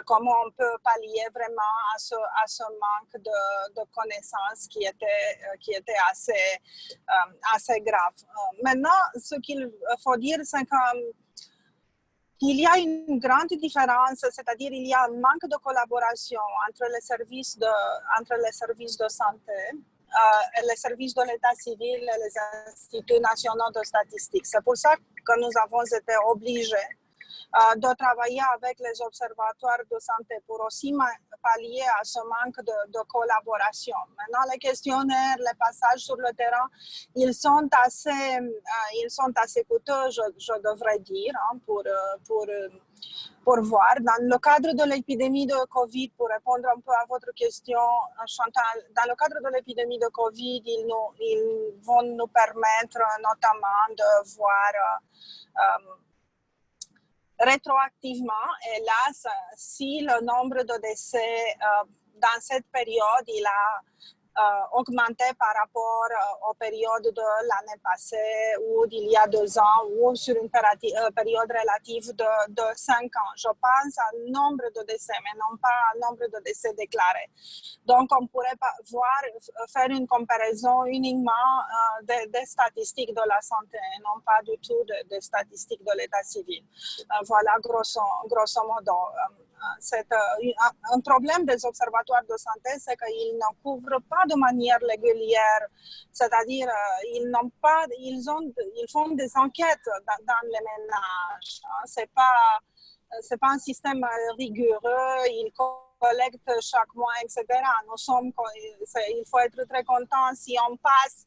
comment on peut pallier vraiment à ce manque de connaissances qui était assez grave. Maintenant, ce qu'il faut dire, c'est qu'il y a une grande différence, c'est-à-dire il y a un manque de collaboration entre les services de santé, les services de l'état civil et les instituts nationaux de statistique. C'est pour ça que nous avons été obligés de travailler avec les observatoires de santé pour aussi pallier à ce manque de collaboration. Maintenant, les questionnaires, les passages sur le terrain, ils sont assez coûteux, je devrais dire, hein, pour voir. Dans le cadre de l'épidémie de Covid, pour répondre un peu à votre question, Chantal, dans le cadre de l'épidémie de Covid, ils vont nous permettre notamment de voir rétroactivement, hélas, si le nombre de décès dans cette période, il a augmenté par rapport aux périodes de l'année passée ou d'il y a 2 ans ou sur une période relative de 5 ans. Je pense à un nombre de décès, mais non pas un nombre de décès déclarés. Donc, on pourrait faire une comparaison uniquement des statistiques de la santé, non pas du tout des statistiques de l'état civil. Voilà, grosso modo. Un problème des observatoires de santé, c'est qu'ils ne couvrent pas de manière régulière, c'est-à-dire ils font des enquêtes dans les ménages. C'est pas un système rigoureux, ils collectent chaque mois, etc. Il faut être très content si on passe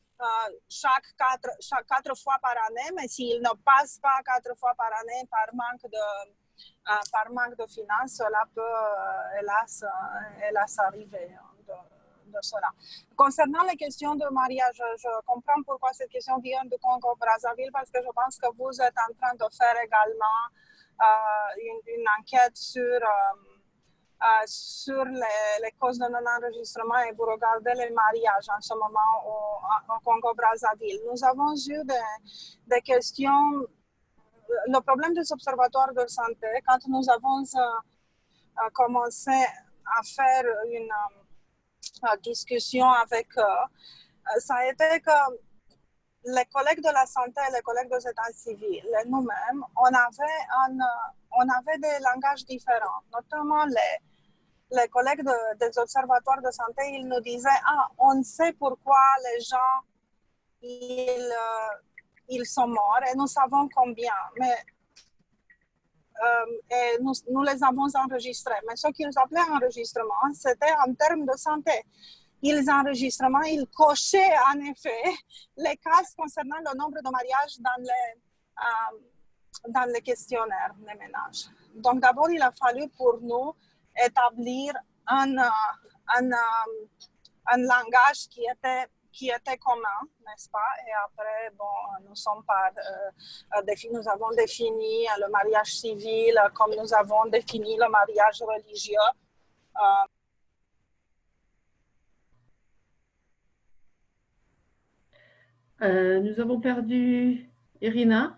chaque 4 fois par année, mais s'ils ne passent pas 4 fois par année par manque de finances, cela peut hélas arriver de cela. Concernant les questions de mariage, je comprends pourquoi cette question vient du Congo-Brazzaville, parce que je pense que vous êtes en train de faire également une enquête sur les causes de non-enregistrement et vous regardez les mariages en ce moment au Congo-Brazzaville. Nous avons eu des questions. Le problème des observatoires de santé, quand nous avons commencé à faire une discussion avec eux, ça a été que les collègues de la santé et les collègues des états civils, nous-mêmes, on avait des langages différents, notamment les collègues des observatoires de santé, ils nous disaient « Ah, on sait pourquoi les gens ils sont morts et nous savons combien. Mais et nous les avons enregistrés. Mais ce qu'ils appelaient enregistrement, c'était en termes de santé. Ils enregistrements, ils cochaient en effet les cases concernant le nombre de mariages dans les questionnaires des ménages. Donc d'abord, il a fallu pour nous établir un langage qui était commun, n'est-ce pas? Et après, bon, nous avons défini le mariage civil comme nous avons défini le mariage religieux. Nous avons perdu Irina.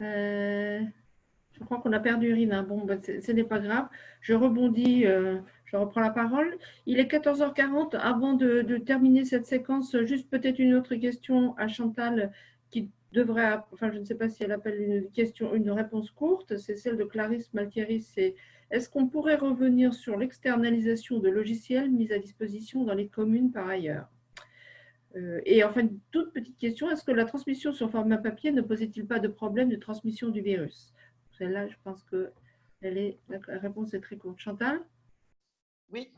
Je crois qu'on a perdu Irina. Bon, ben, ce n'est pas grave. Je rebondis, je reprends la parole. Il est 14h40. Avant de terminer cette séquence, juste peut-être une autre question à Chantal qui devrait, enfin, je ne sais pas si elle appelle une réponse courte. C'est celle de Clarisse Maltieri. C'est est-ce qu'on pourrait revenir sur l'externalisation de logiciels mis à disposition dans les communes par ailleurs? Et enfin, une toute petite question, est-ce que la transmission sur format papier ne posait-il pas de problème de transmission du virus? Celle-là, je pense que la réponse est très courte. Chantal? Oui.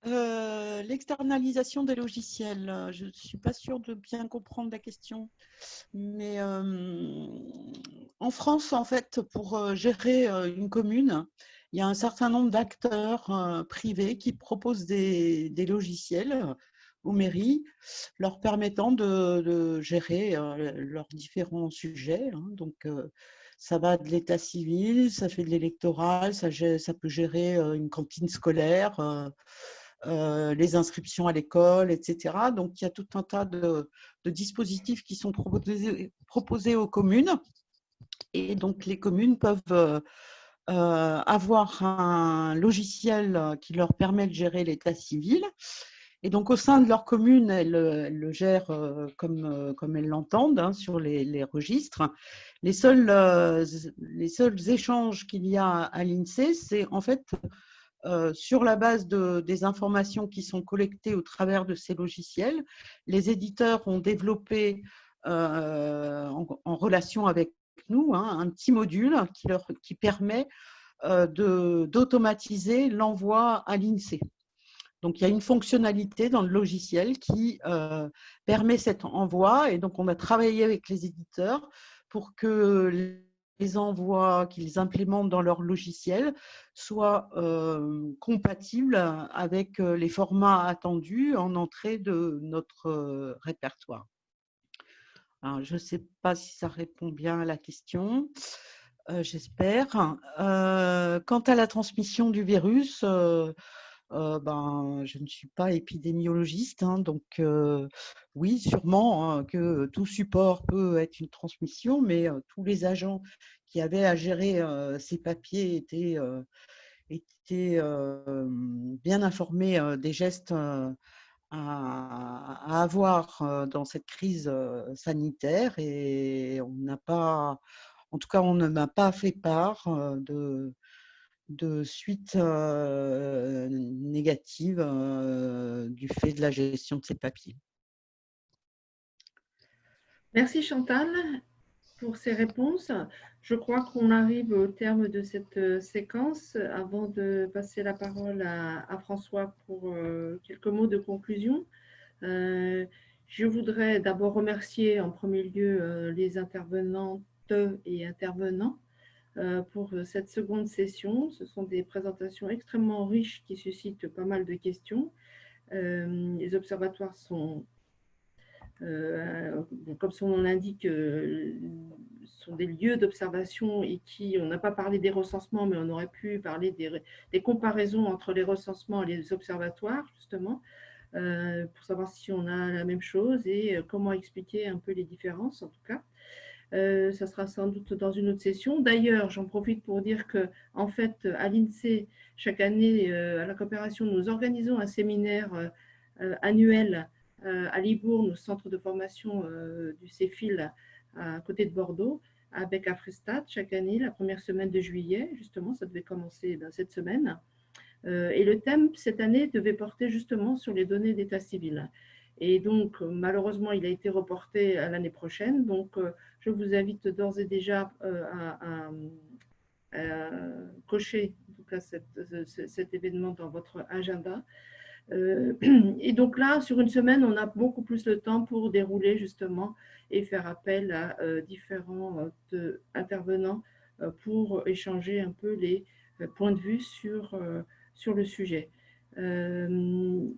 L'externalisation des logiciels, je ne suis pas sûre de bien comprendre la question, mais en France, en fait, pour gérer une commune, il y a un certain nombre d'acteurs privés qui proposent des logiciels aux mairies, leur permettant de gérer leurs différents sujets. Hein. Donc, ça va de l'état civil, ça fait de l'électoral, ça peut gérer une cantine scolaire, les inscriptions à l'école, etc. Donc, il y a tout un tas de dispositifs qui sont proposés aux communes. Et donc, les communes peuvent avoir un logiciel qui leur permet de gérer l'état civil. Et donc, au sein de leur commune, elles le gèrent comme elles l'entendent hein, sur les registres. Les seuls échanges qu'il y a à l'INSEE, c'est en fait sur la base des informations qui sont collectées au travers de ces logiciels. Les éditeurs ont développé en relation avec nous hein, un petit module qui permet d'automatiser l'envoi à l'INSEE. Donc, il y a une fonctionnalité dans le logiciel qui permet cet envoi. Et donc, on a travaillé avec les éditeurs pour que les envois qu'ils implémentent dans leur logiciel soient compatibles avec les formats attendus en entrée de notre répertoire. Alors, je ne sais pas si ça répond bien à la question. J'espère. Quant à la transmission du virus, je ne suis pas épidémiologiste, hein, donc oui, sûrement hein, que tout support peut être une transmission, mais tous les agents qui avaient à gérer ces papiers étaient bien informés des gestes à avoir dans cette crise sanitaire et on n'a pas, en tout cas, on ne m'a pas fait part de suites négatives du fait de la gestion de ces papiers. Merci Chantal pour ces réponses. Je crois qu'on arrive au terme de cette séquence. Avant de passer la parole à François pour quelques mots de conclusion, je voudrais d'abord remercier en premier lieu les intervenantes et intervenants pour cette seconde session. Ce sont des présentations extrêmement riches qui suscitent pas mal de questions. Les observatoires sont, comme son nom l'indique, sont des lieux d'observation et on n'a pas parlé des recensements, mais on aurait pu parler des comparaisons entre les recensements et les observatoires, justement, pour savoir si on a la même chose et comment expliquer un peu les différences, en tout cas. Ça sera sans doute dans une autre session. D'ailleurs, j'en profite pour dire que, en fait, à l'INSEE, chaque année, à la coopération, nous organisons un séminaire annuel à Libourne, au centre de formation du CEFIL, à côté de Bordeaux, avec Afrestat, chaque année, la première semaine de juillet. Justement, ça devait commencer cette semaine. Et le thème, cette année, devait porter justement sur les données d'état civil. Et donc, malheureusement, il a été reporté à l'année prochaine. Donc, je vous invite d'ores et déjà à cocher en tout cas cet événement dans votre agenda. Et donc là, sur une semaine, on a beaucoup plus de temps pour dérouler justement et faire appel à différents intervenants pour échanger un peu les points de vue sur le sujet. Je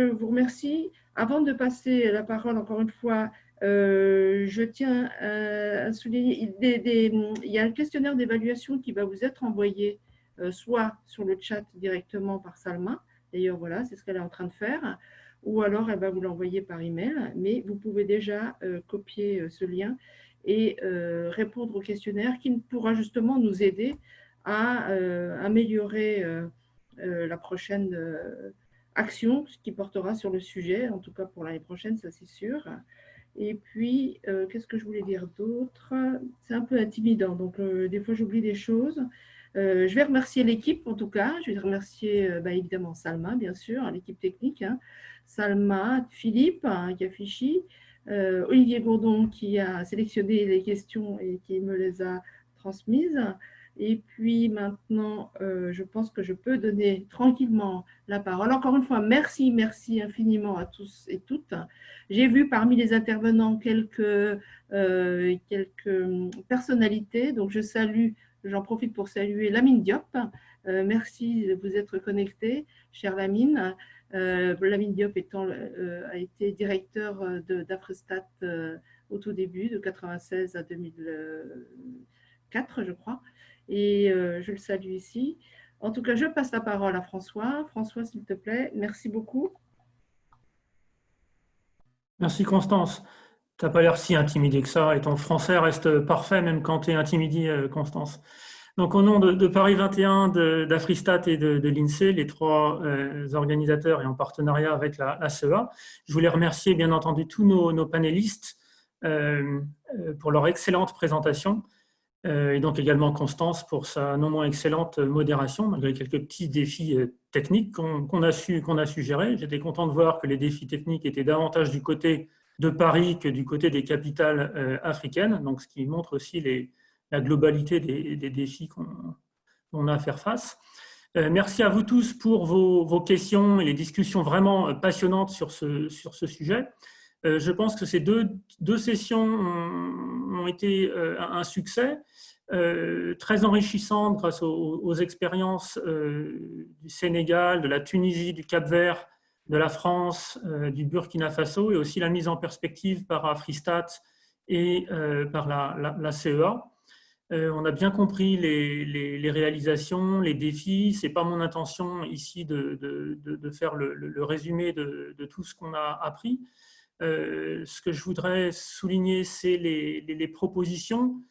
vous remercie. Avant de passer la parole, encore une fois, je tiens à souligner, il y a un questionnaire d'évaluation qui va vous être envoyé soit sur le chat directement par Salma, d'ailleurs voilà, c'est ce qu'elle est en train de faire, ou alors elle va vous l'envoyer par email, mais vous pouvez déjà copier ce lien et répondre au questionnaire qui pourra justement nous aider à améliorer la prochaine action qui portera sur le sujet, en tout cas pour l'année prochaine, ça c'est sûr. Et puis, qu'est-ce que je voulais dire d'autre? C'est un peu intimidant, donc des fois j'oublie des choses. Je vais remercier l'équipe en tout cas. Je vais remercier évidemment Salma, bien sûr, l'équipe technique. Hein. Salma, Philippe, Gafichi, Olivier Gourdon qui a sélectionné les questions et qui me les a transmises. Et puis maintenant, je pense que je peux donner tranquillement la parole. Encore une fois, merci infiniment à tous et toutes. J'ai vu parmi les intervenants quelques personnalités. Donc, j'en profite pour saluer Lamine Diop. Merci de vous être connecté, chère Lamine. Lamine Diop a été directeur d'Afrestat au tout début, de 1996 à 2004, je crois. Et je le salue ici. En tout cas, je passe la parole à François. François, s'il te plaît, merci beaucoup. Merci Constance. Tu n'as pas l'air si intimidée que ça et ton français reste parfait même quand tu es intimidée, Constance. Donc au nom de Paris 21, d'Afristat et de l'INSEE, les trois organisateurs et en partenariat avec la CEA, je voulais remercier bien entendu tous nos panélistes pour leur excellente présentation. Et donc également Constance pour sa non moins excellente modération, malgré quelques petits défis techniques qu'on a su gérer. J'étais content de voir que les défis techniques étaient davantage du côté de Paris que du côté des capitales africaines, donc ce qui montre aussi la globalité des défis qu'on a à faire face. Merci à vous tous pour vos questions et les discussions vraiment passionnantes sur ce sujet. Je pense que ces deux sessions ont été un succès, très enrichissantes grâce aux expériences du Sénégal, de la Tunisie, du Cap-Vert, de la France, du Burkina Faso, et aussi la mise en perspective par Afristat et par la CEA. On a bien compris les réalisations, les défis. Ce n'est pas mon intention ici de faire le résumé de tout ce qu'on a appris. Ce que je voudrais souligner, c'est les propositions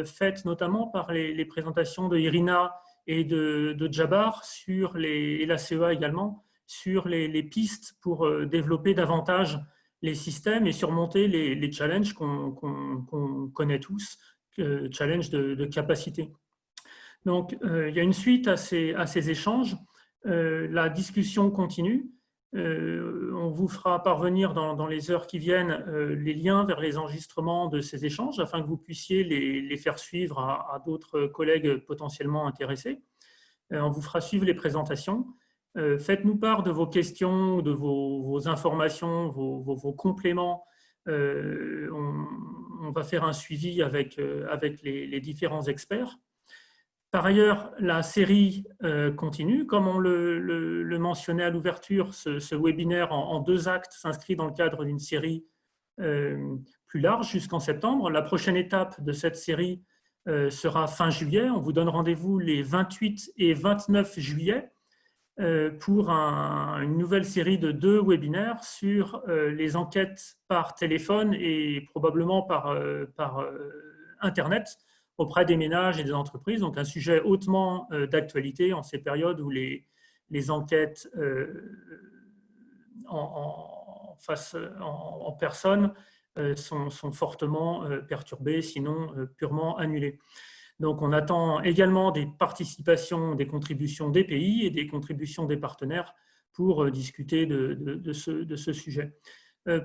faites notamment par les présentations de Irina et de Djabar et la CEA également, sur les pistes pour développer davantage les systèmes et surmonter les challenges qu'on connaît tous, challenges de capacité. Donc, il y a une suite à ces échanges. La discussion continue. On vous fera parvenir dans les heures qui viennent les liens vers les enregistrements de ces échanges afin que vous puissiez les faire suivre à d'autres collègues potentiellement intéressés. On vous fera suivre les présentations. Faites-nous part de vos questions, de vos informations, vos compléments. On va faire un suivi avec les différents experts. Par ailleurs, la série continue. Comme on le mentionnait à l'ouverture, ce webinaire en 2 actes s'inscrit dans le cadre d'une série plus large jusqu'en septembre. La prochaine étape de cette série sera fin juillet. On vous donne rendez-vous les 28 et 29 juillet pour une nouvelle série de 2 webinaires sur les enquêtes par téléphone et probablement par Internet auprès des ménages et des entreprises. Donc un sujet hautement d'actualité en ces périodes où les enquêtes en personne sont fortement perturbées, sinon purement annulées. Donc, on attend également des participations, des contributions des pays et des contributions des partenaires pour discuter de ce sujet.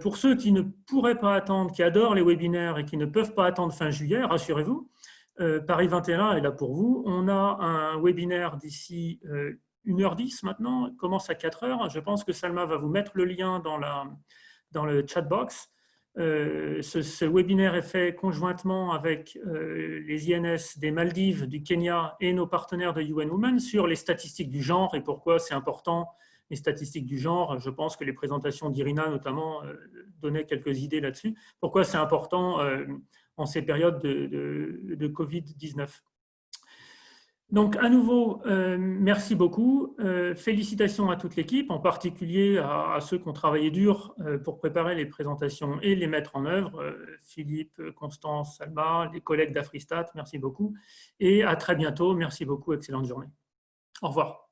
Pour ceux qui ne pourraient pas attendre, qui adorent les webinaires et qui ne peuvent pas attendre fin juillet, rassurez-vous, Paris 21 est là pour vous. On a un webinaire d'ici 1h10 maintenant, il commence à 4h. Je pense que Salma va vous mettre le lien dans le chat box. Ce webinaire est fait conjointement avec les INS des Maldives, du Kenya et nos partenaires de UN Women sur les statistiques du genre et pourquoi c'est important, les statistiques du genre. Je pense que les présentations d'Irina notamment donnaient quelques idées là-dessus. Pourquoi c'est important en ces périodes de Covid-19. Donc, à nouveau, merci beaucoup. Félicitations à toute l'équipe, en particulier à ceux qui ont travaillé dur pour préparer les présentations et les mettre en œuvre. Philippe, Constance, Salma, les collègues d'Afristat, merci beaucoup. Et à très bientôt. Merci beaucoup. Excellente journée. Au revoir.